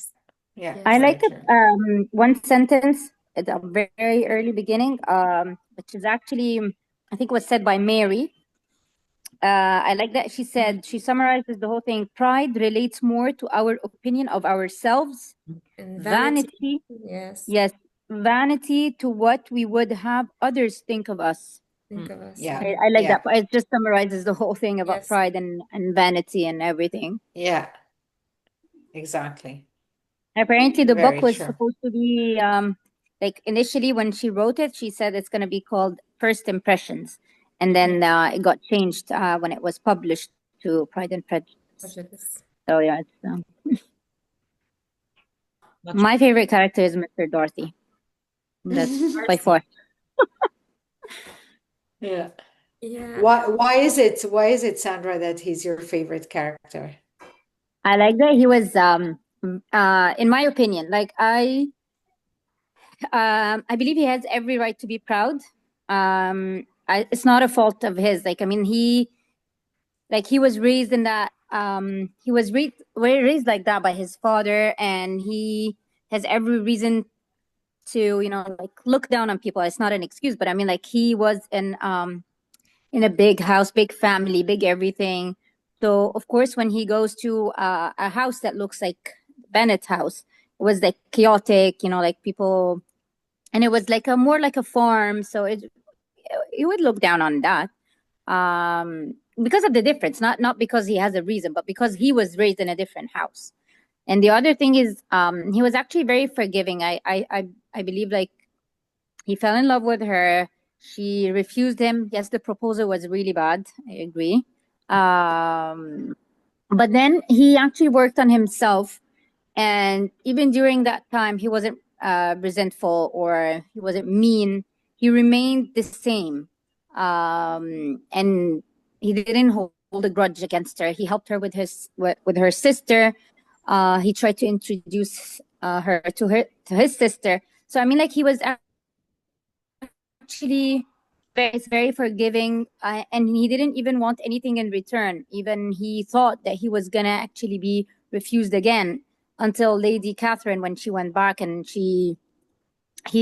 Yeah. Yes. I Very like true. one sentence at the very early beginning, which is actually, I think, was said by Mary. I like that she said, she summarizes the whole thing. Pride relates more to our opinion of ourselves. And vanity. Vanity, Yes. yes, vanity to what we would have others think of us. Think of us. Yeah. Yeah. I like Yeah. that. It just summarizes the whole thing about Yes. pride and vanity and everything. Yeah. Exactly. Apparently, the book Very was true. supposed to be like initially when she wrote it, she said it's going to be called First Impressions, and then it got changed when it was published to Pride and Prejudice. Prejudice. So yeah, it's, Much my favorite character is Mr. Dorothy. That's by far. Yeah. Yeah. Why is it, Sandra, that he's your favorite character? I like that he was in my opinion, like I believe he has every right to be proud. It's not a fault of his. Like I mean, he was raised in that he was raised like that by his father, and he has every reason to like look down on people. It's not an excuse, but I mean, like he was in a big house, big family, big everything. So of course, when he goes to a house that looks like Bennett's house, it was like chaotic, like people, and it was like a more like a farm. So it would look down on that because of the difference, not because he has a reason, but because he was raised in a different house. And the other thing is, he was actually very forgiving. I believe like he fell in love with her. She refused him. Yes, the proposal was really bad. I agree. But then he actually worked on himself, and even during that time, he wasn't resentful or he wasn't mean. He remained the same, and he didn't hold a grudge against her. He helped her with her sister. He tried to introduce her to his sister. So I mean, like he was actually very forgiving, and he didn't even want anything in return. Even he thought that he was gonna actually be refused again until Lady Catherine, when she went back and he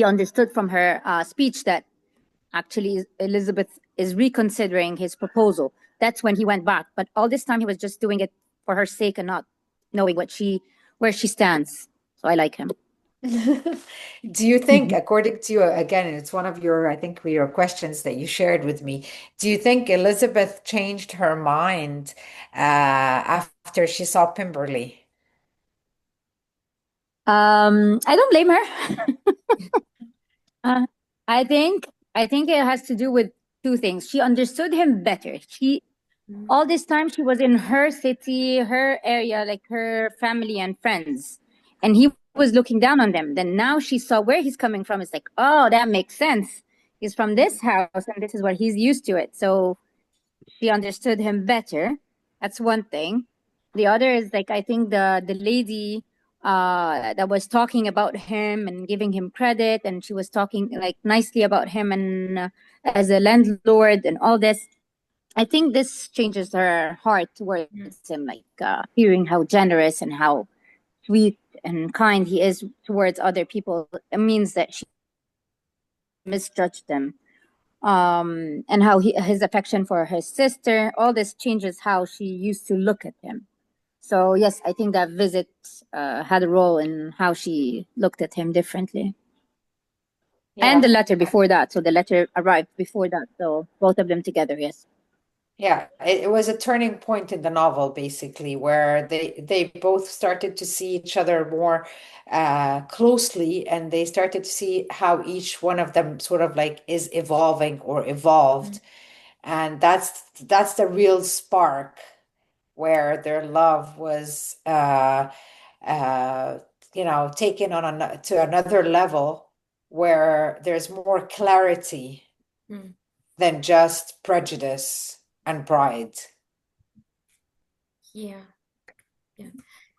understood from her speech that actually Elizabeth is reconsidering his proposal. That's when he went back. But all this time he was just doing it for her sake and not knowing where she stands. So I like him. Do you think, according to you, again, it's one of your, I think, your questions that you shared with me. Do you think Elizabeth changed her mind after she saw Pemberley? I don't blame her. Uh, I think it has to do with two things. She understood him better. She All this time she was in her city, her area, like her family and friends, and he was looking down on them. Then now she saw where he's coming from. It's like, oh, that makes sense. He's from this house, and this is what he's used to it. So she understood him better. That's one thing. The other is like I think the lady that was talking about him and giving him credit, and she was talking like nicely about him and as a landlord and all this. I think this changes her heart towards him, like hearing how generous and how sweet and kind he is towards other people. It means that she misjudged them. And how his affection for his sister, all this changes how she used to look at him. So yes, I think that visit had a role in how she looked at him differently. And Yeah. the letter before that. So the letter arrived before that. So both of them together, yes. Yeah, it was a turning point in the novel, basically, where they both started to see each other more closely, and they started to see how each one of them sort of like is evolving or evolved, and that's the real spark where their love was uh, taken to another level where there's more clarity than just prejudice and pride. Yeah, yeah.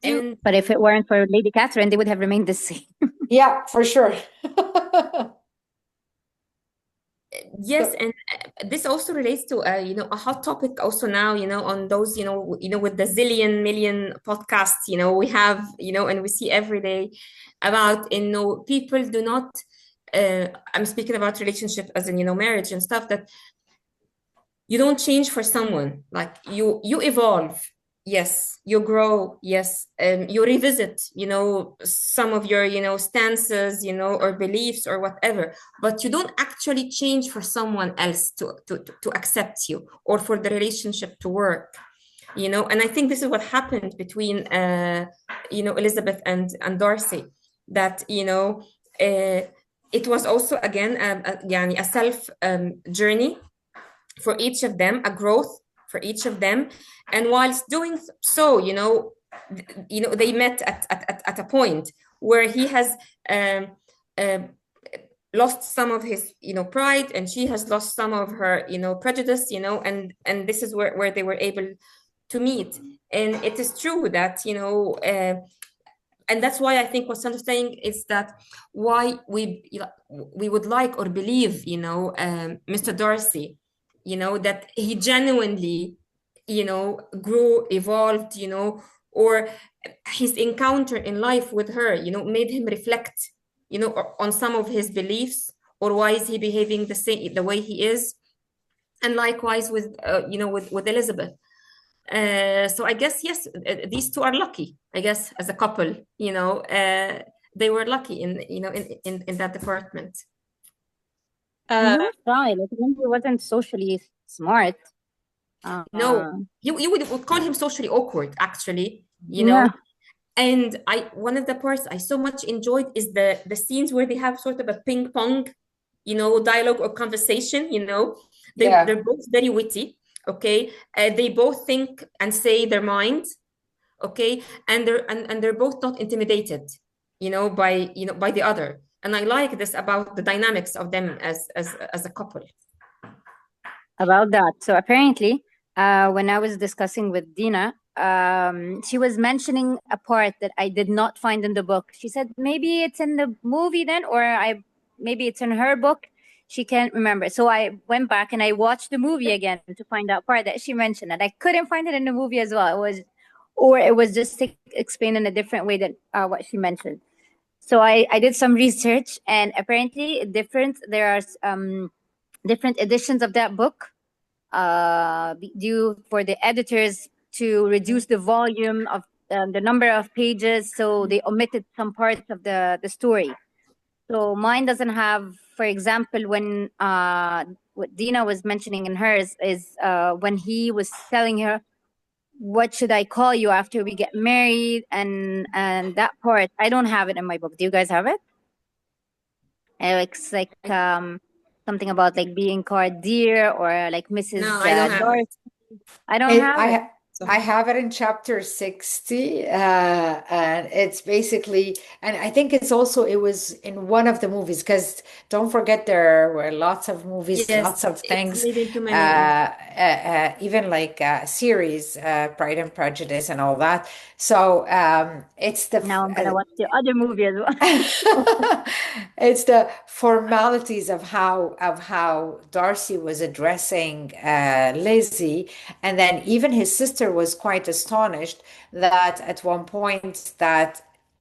Do And But if it weren't for Lady Catherine, they would have remained the same. Yeah, for sure. yes, So, and this also relates to a hot topic also now, on those, with the zillion million podcasts, we have, and we see every day about, people do not I'm speaking about relationship as in, marriage and stuff, that you don't change for someone. Like you evolve, yes, you grow, yes, you revisit, some of your, stances, or beliefs or whatever, but you don't actually change for someone else to accept you, or for the relationship to work, and I think this is what happened between Elizabeth and Darcy, that it was also again يعني a self journey for each of them, a growth for each of them. And whilst doing so, they met at a point where he has um, um, lost some of his, pride, and she has lost some of her, prejudice, and this is where they were able to meet. And it is true that, and that's why I think what Sandra's saying is that why we would like or believe, Mr. Darcy, that he genuinely, grew, evolved, or his encounter in life with her, made him reflect, on some of his beliefs, or why is he behaving the way he is. And likewise with, with Elizabeth. So I guess, yes, these two are lucky, I guess, as a couple, they were lucky in, in that department. uh, And he was shy. Like when he wasn't socially smart. No, Uh, you would call him socially awkward, actually, yeah. And one of the parts I so much enjoyed is the scenes where they have sort of a ping pong, dialogue or conversation. yeah. They're both very witty. Okay, they both think and say their mind. Okay, and they're both not intimidated, by the other. And I like this about the dynamics of them as a couple. About that. So apparently, when I was discussing with Dina, she was mentioning a part that I did not find in the book. She said maybe it's in the movie then, or maybe it's in her book. She can't remember. So I went back and I watched the movie again to find out part that she mentioned, and I couldn't find it in the movie as well. It was just explained in a different way than what she mentioned. So I did some research, and apparently there are different editions of that book due for the editors to reduce the volume of the number of pages, so they omitted some parts of the story. So mine doesn't have, for example, when what Dina was mentioning in hers is when he was telling her, "What should I call you after we get married?" and that part, I don't have it in my book. Do you guys have it? It's like something about like being called dear or like No, Mrs. I don't have it. Darcy. I don't It, have it. I I have it in chapter 60, and it's basically, and I think it was in one of the movies, because don't forget there were lots of movies, Yes, lots of it's things, made into many. Yeah. even like series, Pride and Prejudice and all that. So it's Now I'm gonna watch the other movie as well. it's the formalities of how Darcy was addressing Lizzie, and then even his sister was quite astonished that at one point that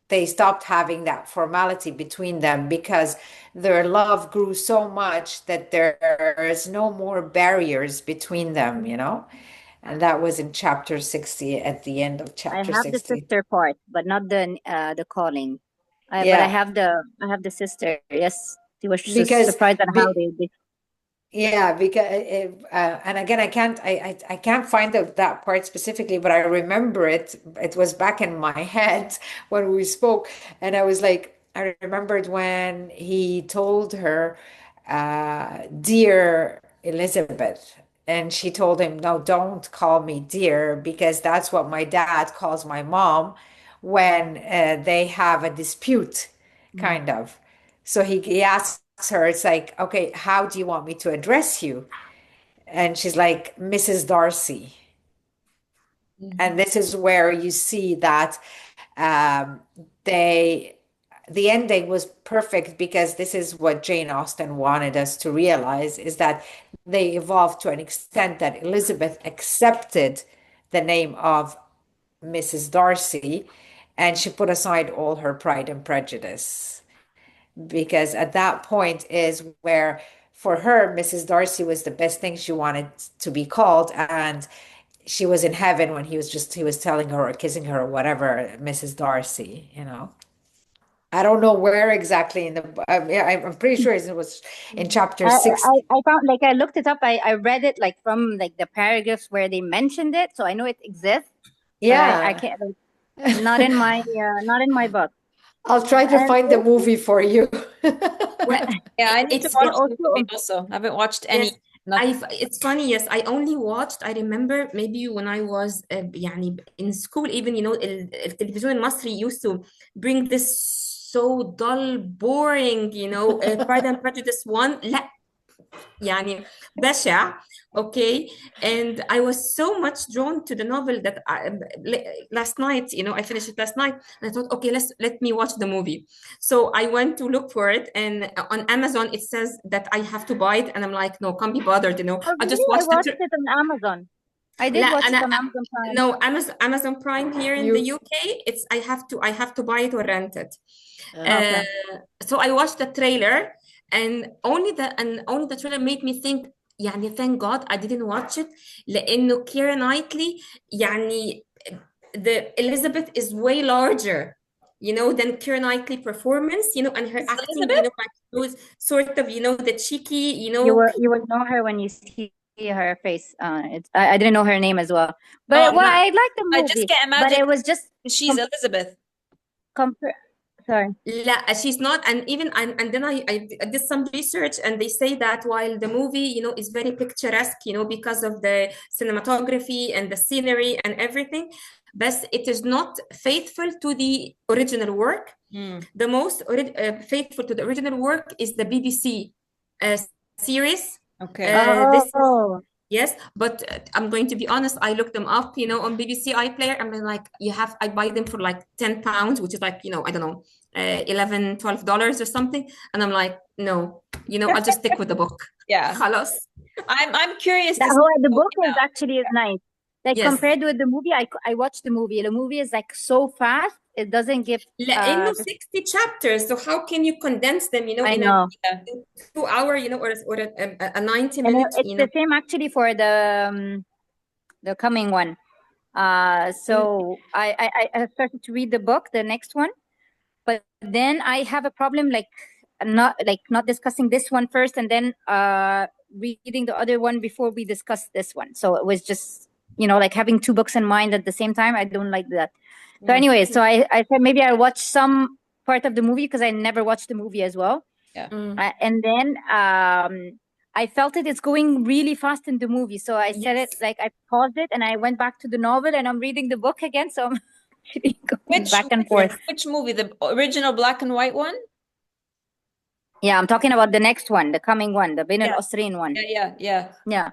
they stopped having that formality between them because their love grew so much that there is no more barriers between them, and that was in chapter 60, at the end of I chapter have the 60. sister part, but not the calling. But Yeah, I have the sister. Yes, she was because surprised at how be, they. yeah, because and again, I can't find that part specifically, but I remember it. It was back in my head when we spoke, and I was like, I remembered when he told her, "Dear Elizabeth," and she told him, "No, don't call me dear, because that's what my dad calls my mom when they have a dispute, Mm. kind of." So he asked her, it's like, okay, how do you want me to address you? And she's like, Mrs. Darcy. And Mhm. this is where you see that um, they the ending was perfect because this is what Jane Austen wanted us to realize is that they evolved to an extent that Elizabeth accepted the name of Mrs. Darcy and she put aside all her pride and prejudice because at that point is where for her Mrs. Darcy was the best thing she wanted to be called and she was in heaven when he was telling her or kissing her or whatever, Mrs. Darcy, you know. I don't know where exactly in the yeah, I'm pretty sure it was in Mhm. chapter 6. I found like I looked it up. I read it like from like the paragraphs where they mentioned it, so I know it exists, but I Yeah. can't like, not in my book. I'll try to And find the also, movie for you. Well, Yeah, I need to it's watch fun. the movie also also. I haven't watched Yes, any. Not. it's funny. Yes, I only watched. I remember maybe when I was يعني in school, even التلفزيون المصري used to bring this so dull, boring, Pride and Prejudice one. لا يعني بشع. Okay, and I was so much drawn to the novel that last night, I finished it last night, and I thought, okay, let me watch the movie. So I went to look for it, and on Amazon it says that I have to buy it, and I'm like, no, can't be bothered, oh I really? just I watched watched it on Amazon. I لا did watch it أنا on Amazon Prime. no, Amazon Prime here in the You UK, it's I have to buy it or rent it. Okay. Uh, so I watched the trailer and only the trailer made me think يعني thank God I didn't watch it لأنه Keira Knightley يعني the Elizabeth is way larger than Keira Knightley performance and her Is acting Elizabeth? like those sort of the cheeky You will know her when you see her face. I didn't know her name as well, Oh, but well, لا I liked the I just movie, can't but imagine it was just she's com Elizabeth. compare. Sorry. لا she's not, and even and then I did some research, and they say that while the movie is very picturesque because of the cinematography and the scenery and everything, but it is not faithful to the original work. Mm. The most faithful to the original work is the BBC uh, series. Okay. This is Oh, Yes, but I'm going to be honest. I looked them up, on BBC iPlayer. I'm like, I buy them for like £10, which is like, I don't know, $11, $12 or something. And I'm like, no, I'll just stick with the book. Yeah. خلاص. I'm curious that to see oh, the the book movie is now. actually is nice. Like Yes. compared with the movie, I watched the movie. The movie is like so fast. It doesn't give لأنه the 60 chapters, so how can you condense them, I in a know. Yeah. 2 hour, or a 90 And minute, it's the same actually for the coming one. So I started to read the book, the next one, but then I have a problem not discussing this one first and then reading the other one before we discuss this one. So it was just like having two books in mind at the same time. I don't like that. So Mm. anyway, so I said maybe I'll watch some part of the movie because I never watched the movie as well. Yeah. And then I felt it's going really fast in the movie. So I said it Yes. like I paused it and I went back to the novel and I'm reading the book again. So I'm actually going Which back and which forth. Yes. which movie? The original black and white one? Yeah, I'm talking about the next one, the coming one, the Bain Yeah. al-Asrain one. Yeah. Yeah.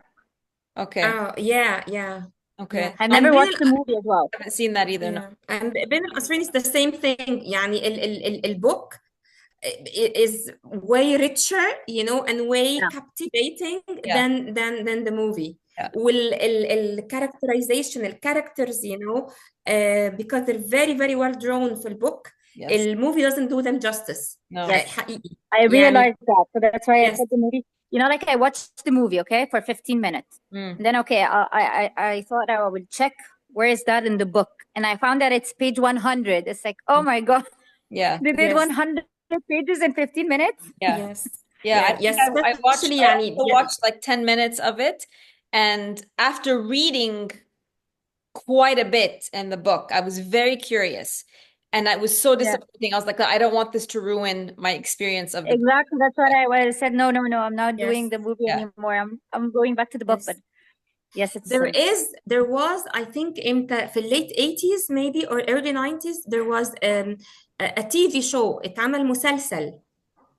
Okay. Oh, yeah, yeah, yeah. Okay. I've And never watched the movie as well. I haven't seen that either. No. yeah, and بين القصرين is the same thing. يعني الbook is way richer, and way Yeah. captivating Yeah. than the movie. Yeah. والcharacterization, characters, because they're very very well drawn في الbook. Yes. Movie doesn't do them justice. No. Yes. حقيقي. I يعني realized that. So that's why I yes. said the movie. Like I watched the movie, okay, for 15 minutes. Mm. And then, okay, I thought I would check where is that in the book. And I found that it's page 100. It's like, oh my God, Yeah. they did Yes. 100 pages in 15 minutes? Yeah. Yes. Yeah. I Yes, think I watched. especially I يعني also watched like 10 minutes of it, and after reading quite a bit in the book, I was very curious, and I was so Yeah, disappointing. I was like, I don't want this to ruin my experience of the book. exactly. That's what I said. No, I'm not yes. doing the movie Yeah. anymore. I'm going back to the book. Yes. But yes, it's There was, I think, امتى في late 80s maybe or early 90s, there was a TV show اتعمل مسلسل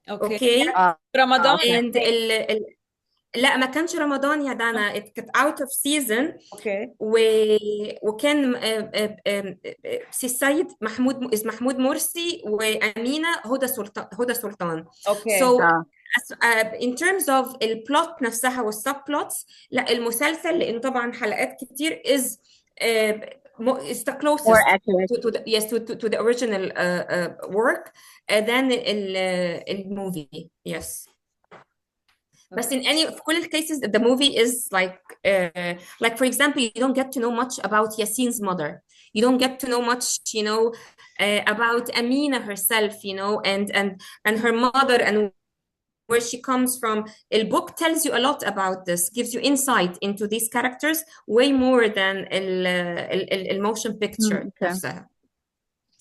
Okay. اوكي. Ramadan. Okay. and لا ما كانش رمضان يا دانا، كانت اوت اوف سيزون. Okay. و... وكان سي السيد محمود مرسي وأمينة هدى سلطان. Okay. so in terms of البلوت نفسها والسب بلوتس، لا المسلسل لأنه طبعا حلقات كتير is the More closest accurate. to the yes to the original work than الموفي. yes. But in في كل ال cases the movie is like for example you don't get to know much about Yasin's mother. You don't get to know much, about Amina herself, and her mother and where she comes from. The book tells you a lot about this, gives you insight into these characters way more than the motion picture Okay. نفسها.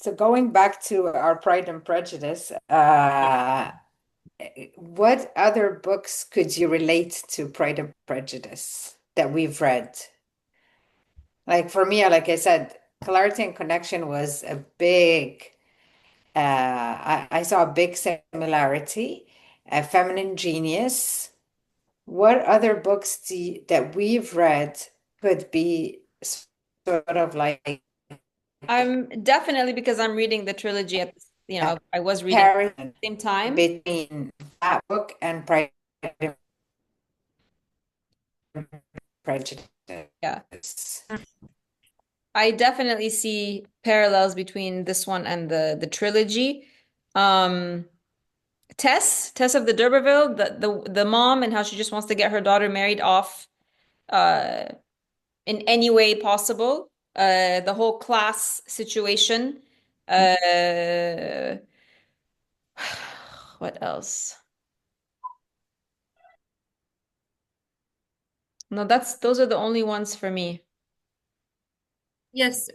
So going back to our Pride and Prejudice, what other books could you relate to Pride and Prejudice that we've read? Like for me, like I said, Clarity and Connection was a big, I saw a big similarity. Feminine Genius. What other books that we've read could be sort of like I'm definitely because I'm reading the trilogy at, I was reading at comparison the same time. between that book and Pride and Prejudice. Yeah. I definitely see parallels between this one and the trilogy. Tess of the D'Urberville, the mom and how she just wants to get her daughter married off in any way possible. The whole class situation. What else? No, those are the only ones for me. Yes.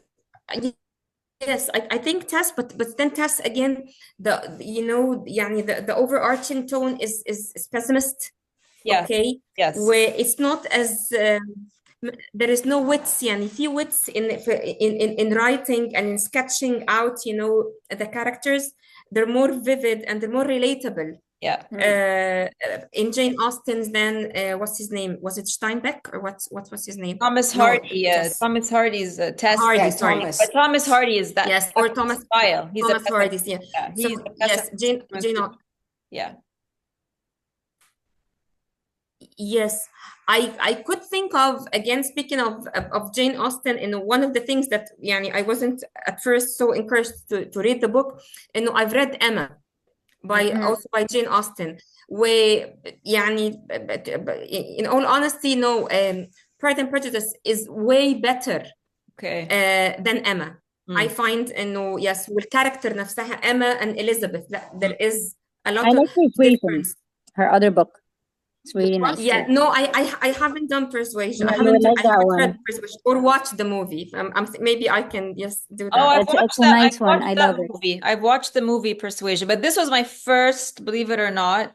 Yes, I think Tess, but then Tess again, the overarching tone is pessimist. Yes, Okay, yes. where it's not as there is no wits, يعني في wits in writing and in sketching out, the characters. They're more vivid and they're more relatable. Yeah. In Jane Austen's, then what's his name? Was it Steinbeck or what was his name? Thomas No, Hardy, Tess. Thomas Hardy's test. Hardy, Yeah, sorry. Thomas. But Thomas Hardy is Yes, that's or his Thomas style. He's a Thomas Hardy, pessimist. yeah. Yeah, So he's a yes, pessimist. Yeah. Yes, I could think of, again, speaking of Jane Austen, and one of the things that I wasn't at first so encouraged to read the book, and I've read Emma also by Jane Austen, where in all honesty, no, Pride and Prejudice is way better Okay. than Emma. I find إنه yes والكاركتر نفسها Emma and Elizabeth, there is a lot I of like Persuasion, difference. her other book. It's really What? nice Yeah, too. no, I haven't done Persuasion. Yeah, you would like I that haven't read one. Persuasion or watched the movie. Maybe I can just do Oh, that. It's a nice one. I love it. movie. I've watched the movie Persuasion, but this was my first, believe it or not,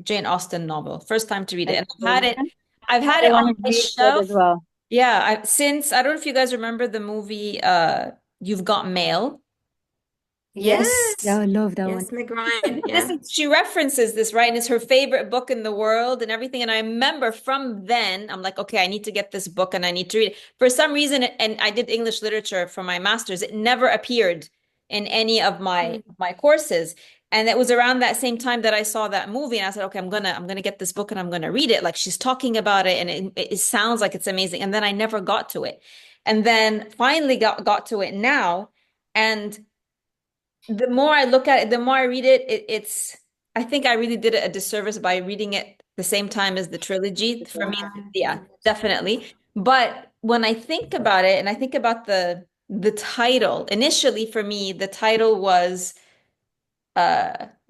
Jane Austen novel. First time to read it. And I've had it That on one is my really good shelf. as well. Yeah, I don't know if you guys remember the movie You've Got Mail. Yes. Yeah, I love that one. Yes, Meg Ryan. This Yeah. she references this, right? And it's her favorite book in the world and everything. And I remember from then, I'm like, okay, I need to get this book and I need to read it. For some reason, and I did English literature for my master's, it never appeared in any of my courses. And it was around that same time that I saw that movie, and I said, okay, I'm gonna get this book and I'm gonna read it. Like she's talking about it, and it sounds like it's amazing. And then I never got to it, and then finally got to it now, and the more I look at it, the more I read it, it's I think I really did it a disservice by reading it the same time as the trilogy. For me, yeah, definitely. But when I think about it and I think about the title, initially for me, the title was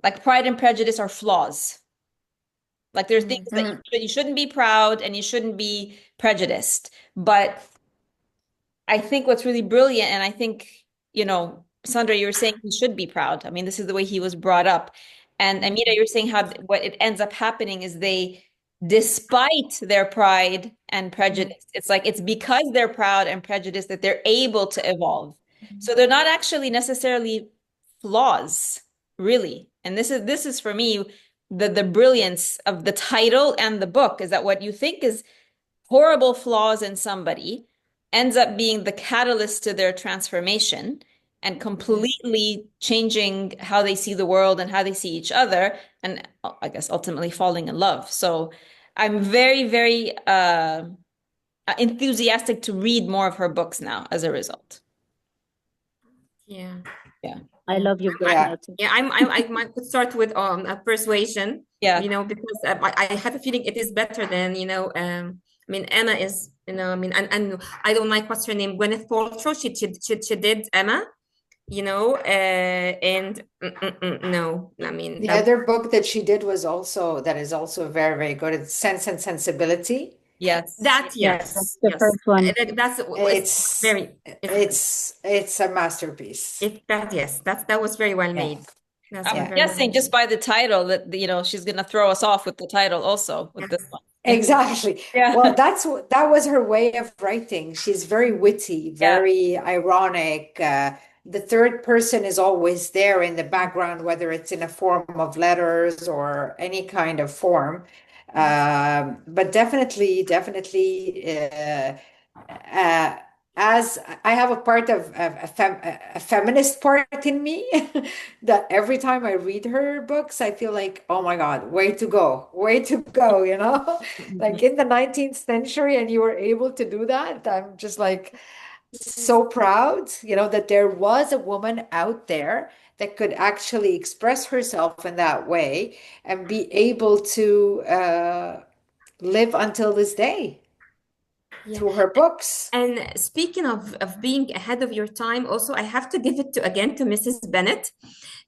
like Pride and Prejudice are flaws. Like there's things that you shouldn't be proud and you shouldn't be prejudiced. But I think what's really brilliant, and I think, Sandra, you were saying he should be proud. I mean, this is the way he was brought up. And Amira, you're saying how what it ends up happening is despite their pride and prejudice, it's like it's because they're proud and prejudiced that they're able to evolve. So they're not actually necessarily flaws, really. And this is for me the brilliance of the title and the book is that what you think is horrible flaws in somebody ends up being the catalyst to their transformation and completely changing how they see the world and how they see each other, and I guess ultimately falling in love. So I'm very, very enthusiastic to read more of her books now as a result. Yeah. Yeah. I love your book Yeah. now too. Yeah, I might could start with a persuasion, Yeah. because I have a feeling it is better than, I mean, Emma is, I mean, and I don't like what's her name, Gwyneth Paltrow. She did Emma, and no, I mean The other book that she did that is also very, very good. It's Sense and Sensibility. Yes. that, Yeah, that's yes, the yes, first one. it's It's very, it's a masterpiece. yes, that was very well Yeah. made. That's I'm Yeah. very well guessing just made. by the title that she's gonna throw us off with the title also with this Yes. one. Exactly. Yeah. Well, that was her way of writing. She's very witty, Yeah. very ironic. The third person is always there in the background, whether it's in a form of letters or any kind of form. But definitely, uh, as I have a part of a feminist part in me, that every time I read her books, I feel like, oh my God, way to go, Mhm. like in the 19th century, and you were able to do that. I'm just like so proud, that there was a woman out there that could actually express herself in that way and be able to live until this day Yeah. through her books. And speaking of being ahead of your time, also I have to give it to Mrs. Bennett,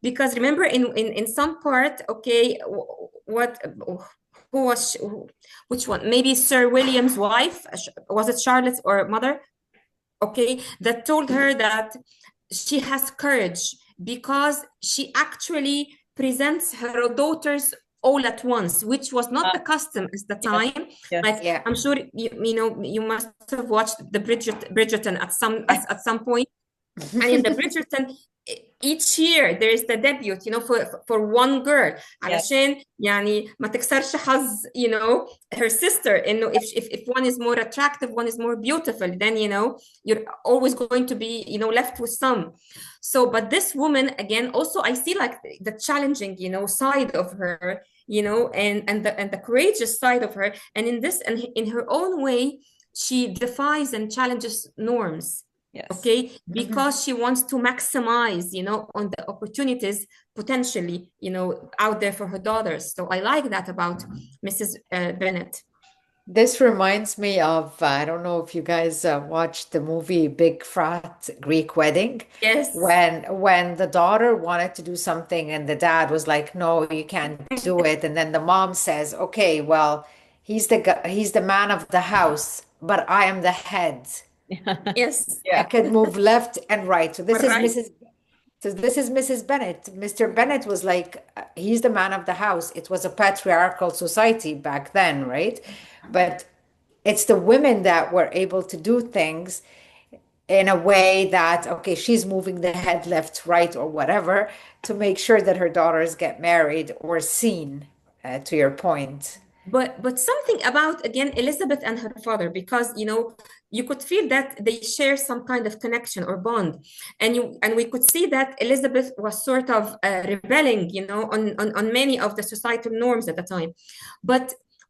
because remember in some part, okay, what who was which one? Maybe Sir William's wife, was it Charlotte's or mother? Okay, that told her that she has courage because she actually presents her daughters all at once, which was not the custom at the Yes. time. Yes. Like, Yeah. I'm sure you must have watched the Bridgerton at some point. And in the Bridgerton, each year there is the debut, for one girl, Yes. علشان يعني ما تكسرش حظ, her sister. إنه if one is more attractive, one is more beautiful, then you're always going to be left with some. So, but this woman again, also I see like the challenging side of her, and the courageous side of her, and in her own way, she defies and challenges norms. Yes. Okay, because she wants to maximize on the opportunities potentially out there for her daughters. So I like that about Mrs. Bennett. This reminds me of, I don't know if you guys watched the movie Big Fat Greek Wedding, Yes. when the daughter wanted to do something and the dad was like, "No, you can't do it." And then the mom says, "Okay, well, he's the man of the house, but I am the head. Yes. I Yeah. can move left and right." Right. So this is Mrs. Bennett. Mr. Bennett was like, he's the man of the house. It was a patriarchal society back then, right? But it's the women that were able to do things in a way that, okay, she's moving the head left, right, or whatever to make sure that her daughters get married or seen, to your point. But something about, again, Elizabeth and her father, because you could feel that they share some kind of connection or bond, and we could see that Elizabeth was sort of rebelling on many of the societal norms at the time, but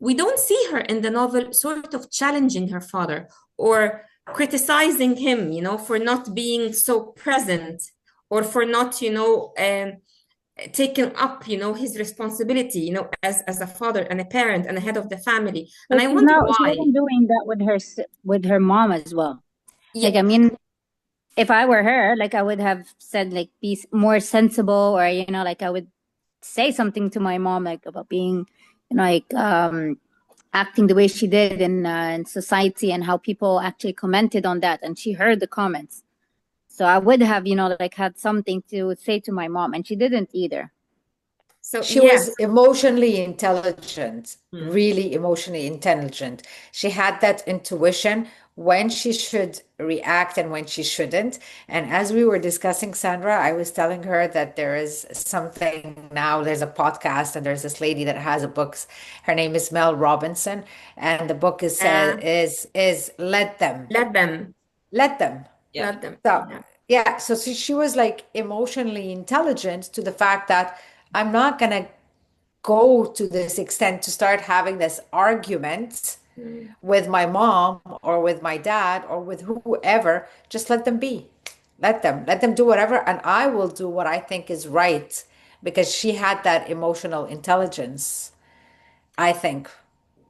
we don't see her in the novel sort of challenging her father or criticizing him for not being so present, or for not taken up his responsibility as a father and a parent and a head of the family. And But I wonder she why. wasn't doing that with with her mom as well. Like, Yeah, I mean, if I were her, like, I would have said, like, be more sensible, or like, I would say something to my mom, like, about being, like, acting the way she did in society, and how people actually commented on that, and she heard the comments. So I would have, like, had something to say to my mom, and she didn't either. so She yeah. was emotionally intelligent, Mm. really emotionally intelligent. She had that intuition when she should react and when she shouldn't. And as we were discussing, Sandra, I was telling her that there is something now, there's a podcast and there's this lady that has a book. Her name is Mel Robinson, and the book is said Uh, is Let Them. let them, Let them. Yeah. let them. So, Yeah. yeah, so she was like emotionally intelligent to the fact that I'm not gonna go to this extent to start having this argument Mm. with my mom or with my dad or with whoever. Just let them be. Let them do whatever, and I will do what I think is right because she had that emotional intelligence, I think.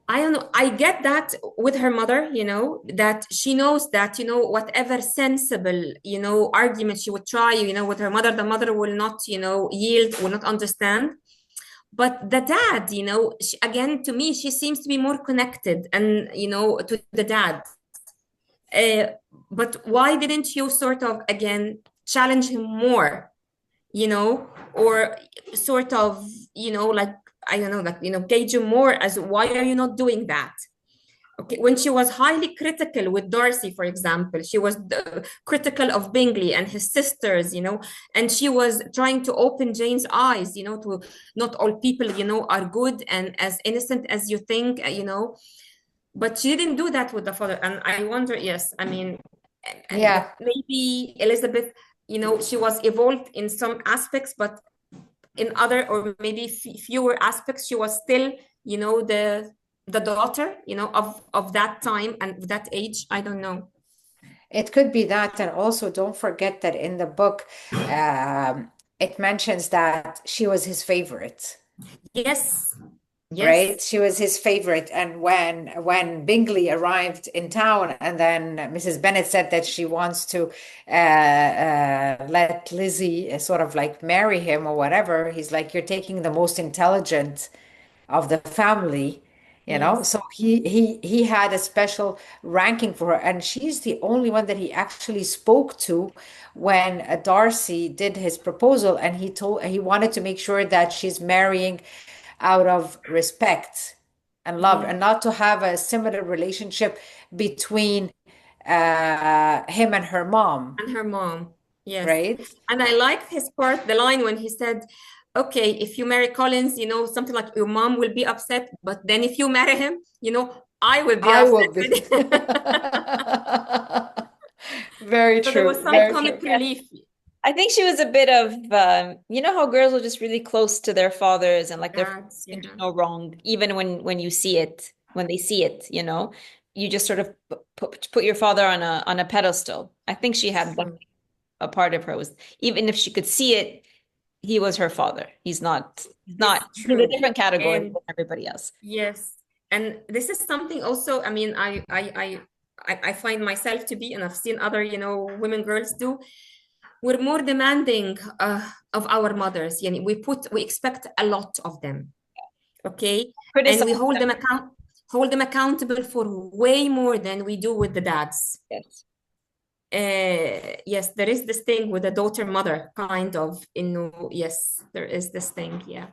I don't know. I get that with her mother, that she knows that, whatever sensible, argument she would try, with her mother, the mother will not, yield, will not understand. But the dad, again, to me, she seems to be more connected and, to the dad. Uh, but why didn't you sort of, again, challenge him more, or sort of, like, I don't know, like, gauge him more as why are you not doing that? Okay, when she was highly critical with Darcy, for example, she was critical of Bingley and his sisters, and she was trying to open Jane's eyes, to not all people, are good and as innocent as you think, but she didn't do that with the father. And I wonder, yes, I mean, Yeah, that maybe Elizabeth, she was evolved in some aspects, but in other or maybe fewer aspects she was still the daughter of that time and that age. I don't know. it could be that. And also, don't forget that in the book, um, it mentions that she was his favorite. Yes, Right? yes. She was his favorite. And when Bingley arrived in town, and then Mrs. Bennet said that she wants to let Lizzie sort of like marry him or whatever, he's like, "You're taking the most intelligent of the family." You know, Yes, so he had a special ranking for her, and she's the only one that he actually spoke to when Darcy did his proposal, and he wanted to make sure that she's marrying out of respect and love, yeah. and not to have a similar relationship between him and her mom, And her mom. Yes. right? And I like his part, the line when he said, okay, if you marry Collins, something like your mom will be upset, but then if you marry him, I will be I upset will be. with him. Very So there true, was some very think true. comic relief. I think she was a bit of, you know how girls are just really close to their fathers and like their fathers That's, can do yeah. no wrong, even when you see it, when they see it, you just sort of put your father on a pedestal. I think she had True. a part of her was even if she could see it, he was her father. It's He's a true. different category And than everybody else. yes, and this is something also, I mean, I find myself to be, and I've seen other, women girls do. We're more demanding of our mothers. We expect a lot of them, okay? And Criticize we them. hold them accountable for way more than we do with the dads. Yes. Yes, there is this thing with the daughter mother kind of, yes, there is this thing, yeah.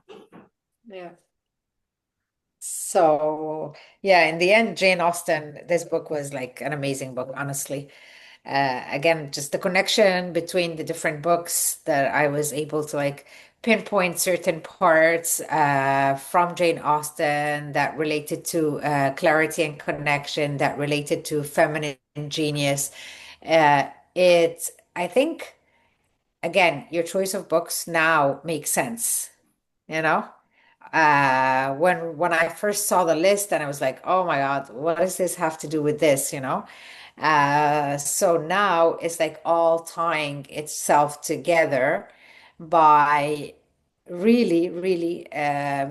Yeah. So, yeah, in the end, Jane Austen, this book was like an amazing book, honestly. Again, just the connection between the different books that I was able to like pinpoint certain parts from Jane Austen that related to clarity and connection, that related to feminine genius. I think, again, your choice of books now makes sense, you know? When I first saw the list and I was like, oh my God, what does this have to do with this, you know? So now it's like all tying itself together by really, really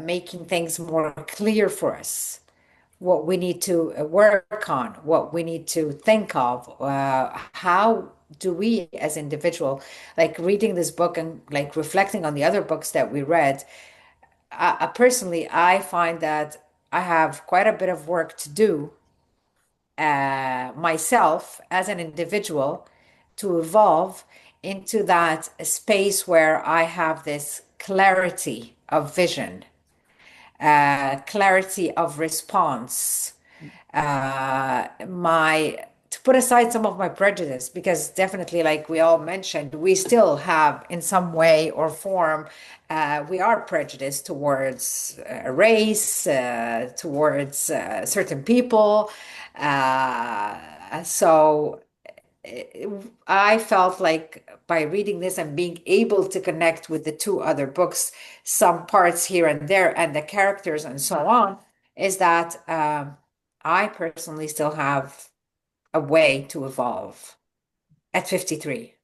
making things more clear for us. What we need to work on, what we need to think of, how do we as individual, like reading this book and like reflecting on the other books that we read, personally, I find that I have quite a bit of work to do myself as an individual to evolve into that space where I have this clarity of vision, clarity of response, my to put aside some of my prejudice, because definitely, like we all mentioned, we still have, in some way or form, we are prejudiced towards race, towards certain people. So I felt like by reading this and being able to connect with the two other books, some parts here and there, and the characters and so on, is that I personally still have a way to evolve at 53.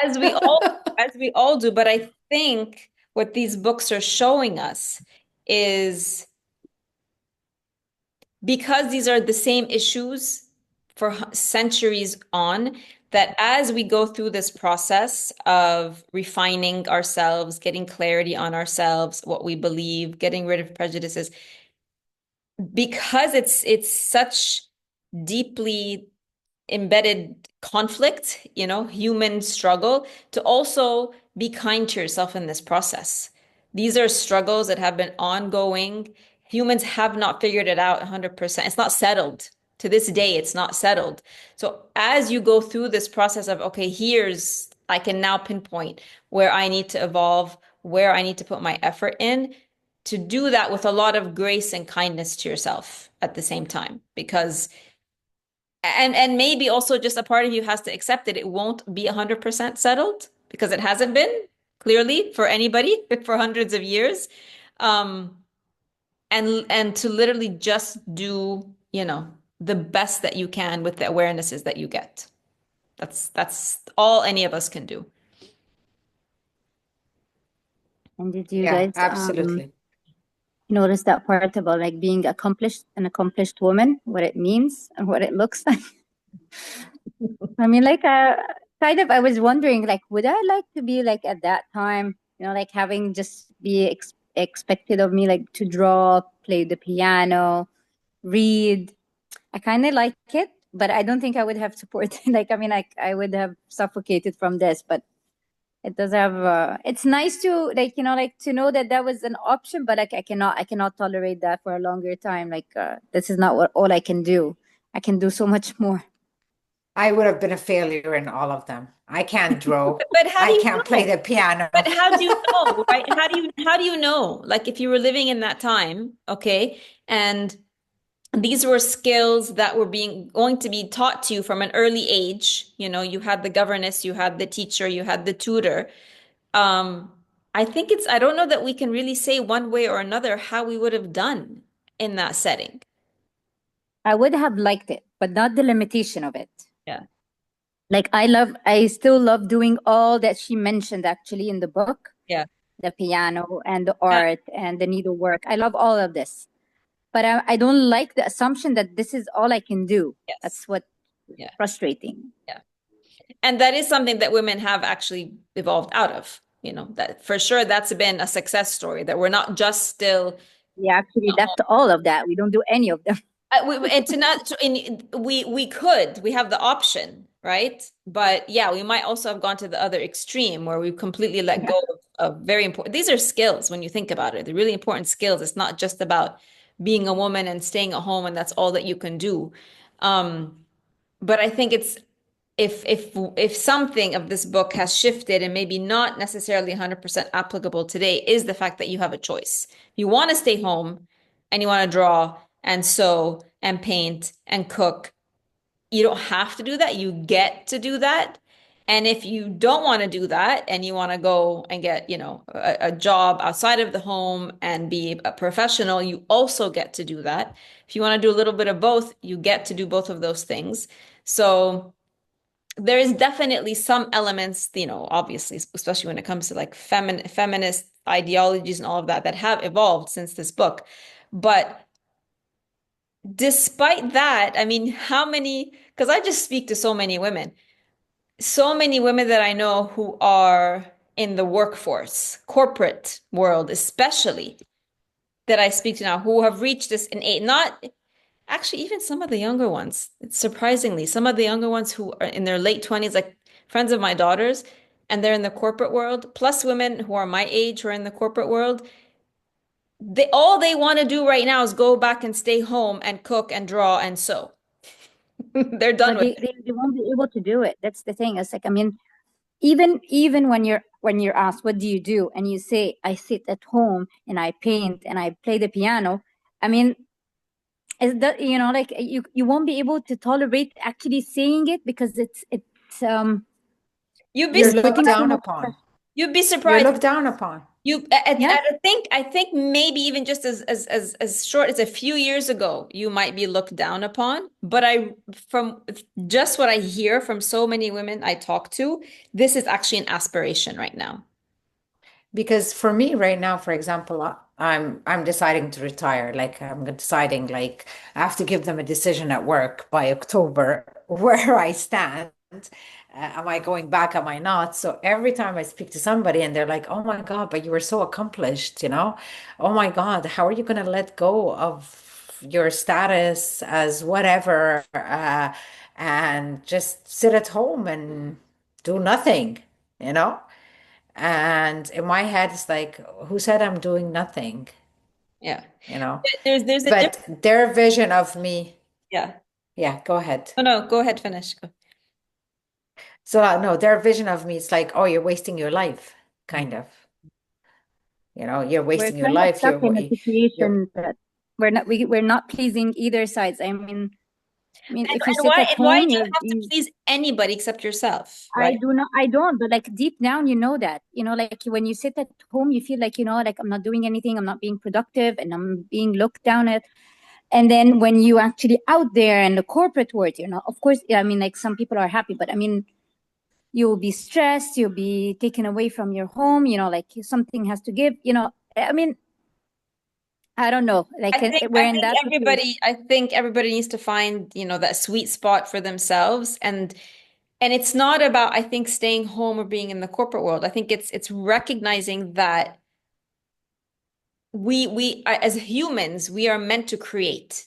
As we all as we all do, but I think what these books are showing us is because these are the same issues for centuries on, that as we go through this process of refining ourselves, getting clarity on ourselves, what we believe, getting rid of prejudices, because it's such deeply embedded conflict, human struggle, to also be kind to yourself in this process. These are struggles that have been ongoing. Humans have not figured it out 100%. It's not settled. To this day, it's not settled. So as you go through this process of, okay, I can now pinpoint where I need to evolve, where I need to put my effort in, to do that with a lot of grace and kindness to yourself at the same time, because and maybe also just a part of you has to accept that it won't be 100% settled, because it hasn't been clearly for anybody for hundreds of years. Um, and to literally just do, the best that you can with the awarenesses that you get. That's all any of us can do. And did you Yeah, guys absolutely. notice that part about like being an accomplished woman, what it means and what it looks like? I mean, like, kind of, I was wondering, like, would I like to be like at that time, like having just be expected of me, like to draw, play the piano, read. I kind of like it, but I don't think I would have supported. Like, I mean, like, I would have suffocated from this, but it does have. It's nice to like, like to know that that was an option, but like, I cannot tolerate that for a longer time. Like, this is not what all I can do. I can do so much more. I would have been a failure in all of them. I can't draw. But how do I you can't play know? the piano. But how do you know, right? How do you know? Like if you were living in that time, okay, and these were skills that were being going to be taught to you from an early age. You had the governess, you had the teacher, you had the tutor. Um, I don't know that we can really say one way or another how we would have done in that setting. I would have liked it, but not the limitation of it. Yeah. Like I still love doing all that she mentioned actually in the book, Yeah. the piano and the art and the needlework. I love all of this, but I don't like the assumption that this is all I can do. Yes. That's what Yeah. frustrating. Yeah. And that is something that women have actually evolved out of. That for sure that's been a success story, that we're not just still We actually left all of that. We don't do any of them. and to not to, in, we have the option, right? But yeah, we might also have gone to the other extreme where we completely let Yeah. go of very important, these are skills when you think about it, they're really important skills. It's not just about being a woman and staying at home and that's all that you can do. um but I think it's, if something of this book has shifted and maybe not necessarily 100% applicable today, is the fact that you have a choice. If you want to stay home and you want to draw and sew and paint and cook, you don't have to do that. You get to do that. And if you don't want to do that and you want to go and get, a job outside of the home and be a professional, you also get to do that. If you want to do a little bit of both, you get to do both of those things. So there is definitely some elements, obviously, especially when it comes to like feminist ideologies and all of that, that have evolved since this book. But despite that, I mean, because I just speak to so many women that I know who are in the workforce, corporate world, especially, that I speak to now, who have reached this in age, not actually, even some of the younger ones, it's surprisingly, some of the younger ones who are in their late 20s, like friends of my daughters, and they're in the corporate world, plus women who are my age who are in the corporate world, all they want to do right now is go back and stay home and cook and draw and sew. They're done but with they won't be able to do it. That's the thing. It's like, I mean, even when you're asked what do you do and you say I sit at home and I paint and I play the piano. I mean, is that, like, you won't be able to tolerate actually saying it because it's You'd be You're you're looked putting too down surprised. much upon. pressure. You'd be You're surprised. looked down upon. Yeah. I think maybe even just as short as a few years ago, you might be looked down upon. But from just what I hear from so many women I talk to, this is actually an aspiration right now. Because for me right now, for example, I'm deciding to retire. Like I'm deciding like I have to give them a decision at work by October where I stand. Am I going back? Am I not? So every time I speak to somebody and they're like, "Oh my God, but you were so accomplished, you know? Oh my God, how are you going to let go of your status as whatever and just sit at home and do nothing, you know?" And in my head, it's like, who said I'm doing nothing, Yeah. you know? There's a difference. But their vision of me, Yeah. yeah, go ahead. Oh no, go ahead, finish. Go. So, no, their vision of me is like, oh, you're wasting your life, kind of. You know, you're We're wasting your kind of life. stuck in a You're, situation that we're not pleasing either sides. I mean, if you And sit why at and why home, do you have to please anybody except yourself, right? I don't, but like deep down, that, like when you sit at home, you feel like, like I'm not doing anything, I'm not being productive, and I'm being looked down at. And then when you actually out there in the corporate world, of course, I mean, like some people are happy, but I mean, you'll be stressed, you'll be taken away from your home, like something has to give, I mean, I don't know, like we're in that situation. I think everybody needs to find, that sweet spot for themselves. And it's not about, I think, staying home or being in the corporate world. I think it's recognizing that as humans, we are meant to create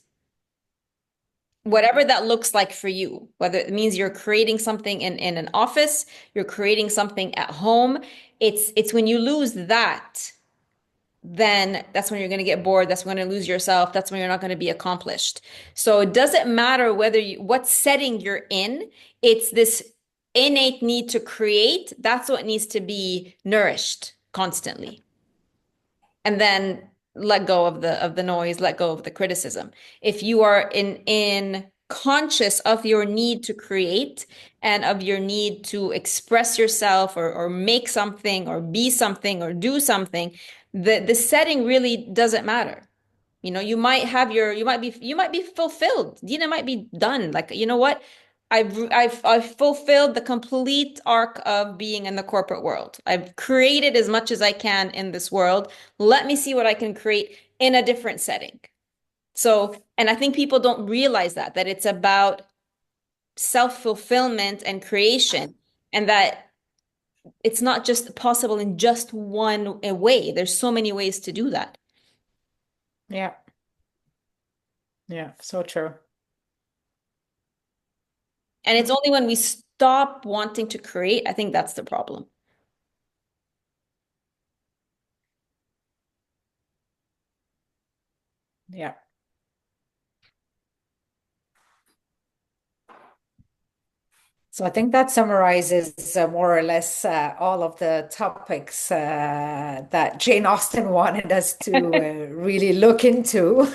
whatever that looks like for you, whether it means you're creating something in an office, you're creating something at home. It's when you lose that, then that's when you're going to get bored. That's when you're going to lose yourself. That's when you're not going to be accomplished. So it doesn't matter what setting you're in. It's this innate need to create. That's what needs to be nourished constantly. And then let go of the noise, let go of the criticism. If you are in conscious of your need to create and of your need to express yourself or make something or be something or do something, the setting really doesn't matter. You might be fulfilled. Dina might be done. Like, you know what? I've fulfilled the complete arc of being in the corporate world. I've created as much as I can in this world. Let me see what I can create in a different setting. So, and I think people don't realize that it's about self-fulfillment and creation, and that it's not just possible in just one way. There's so many ways to do that. yeah, yeah, so true. And it's only when we stop wanting to create, I think that's the problem. Yeah. So I think that summarizes more or less all of the topics that Jane Austen wanted us to really look into.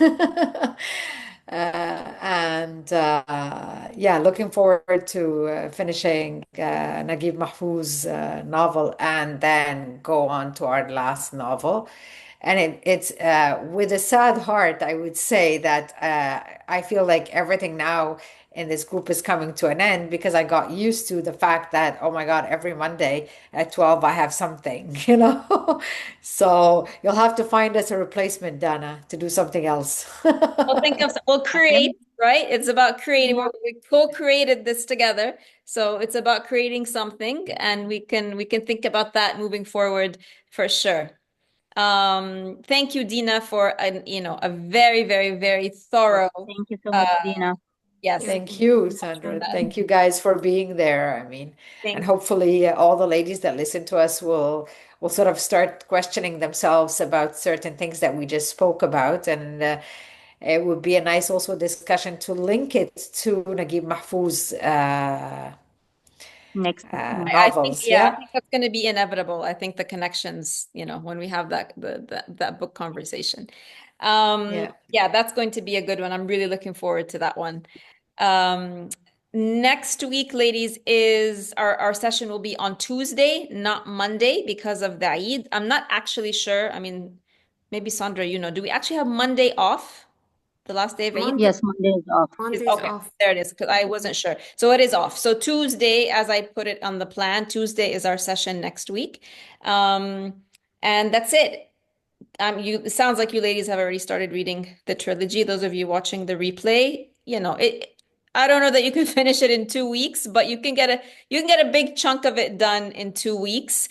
And yeah, looking forward to finishing Naguib Mahfouz's novel and then go on to our last novel. And it's with a sad heart, I would say that I feel like everything now in this group is coming to an end because I got used to the fact that, oh my God, every Monday at 12 I have something, you know? So you'll have to find us a replacement, Dana, to do something else. We'll Okay. create, right? It's about creating. Yeah. We co-created this together. So it's about creating something, and we can think about that moving forward for sure. Thank you, Dina, for a very, very, very thorough, Thank you so uh, much, Dina. yes, Thank you, For Sandra. that. Thank you guys for being there. I mean, and thank hopefully all the ladies that listen to us will sort of start questioning themselves about certain things that we just spoke about it would be a nice also discussion to link it to Naguib Mahfouz Next time. Yeah. I think, novels. yeah, I Yeah, think that's going to be inevitable. I think the connections, when we have that book conversation. yeah. Yeah, that's going to be a good one. I'm really looking forward to that one. Um, Next week, ladies, is our session will be on Tuesday, not Monday, because of the Eid. I'm not actually sure. I mean, maybe Sandra, do we actually have Monday off, the last day of Eid? Monday, Yes, Monday is off. Monday's Okay, off. there it is, because I wasn't sure. So it is off. So Tuesday, as I put it on the plan, Tuesday is our session next week. And that's it. It sounds like you ladies have already started reading the trilogy. Those of you watching the replay, I don't know that you can finish it in 2 weeks, but you can get a big chunk of it done in 2 weeks.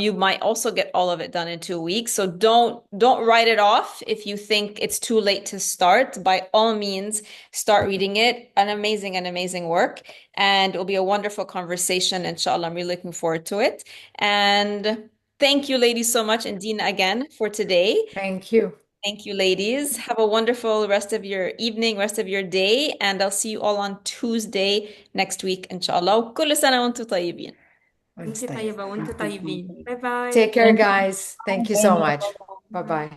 You might also get all of it done in 2 weeks. So don't write it off if you think it's too late to start. By all means, start reading it. An amazing work, and it'll be a wonderful conversation. Inshallah, I'm really looking forward to it. And thank you, ladies, so much, and Dina again for today. Thank you. Thank you, ladies. Have a wonderful rest of your evening, rest of your day, and I'll see you all on Tuesday next week, inshallah. كل سنة وانتم طيبين. انت Wednesday. طيبة وانتوا طيبين. باي باي. Take care, Thank you. guys. Thank you so Bye. much. Bye bye.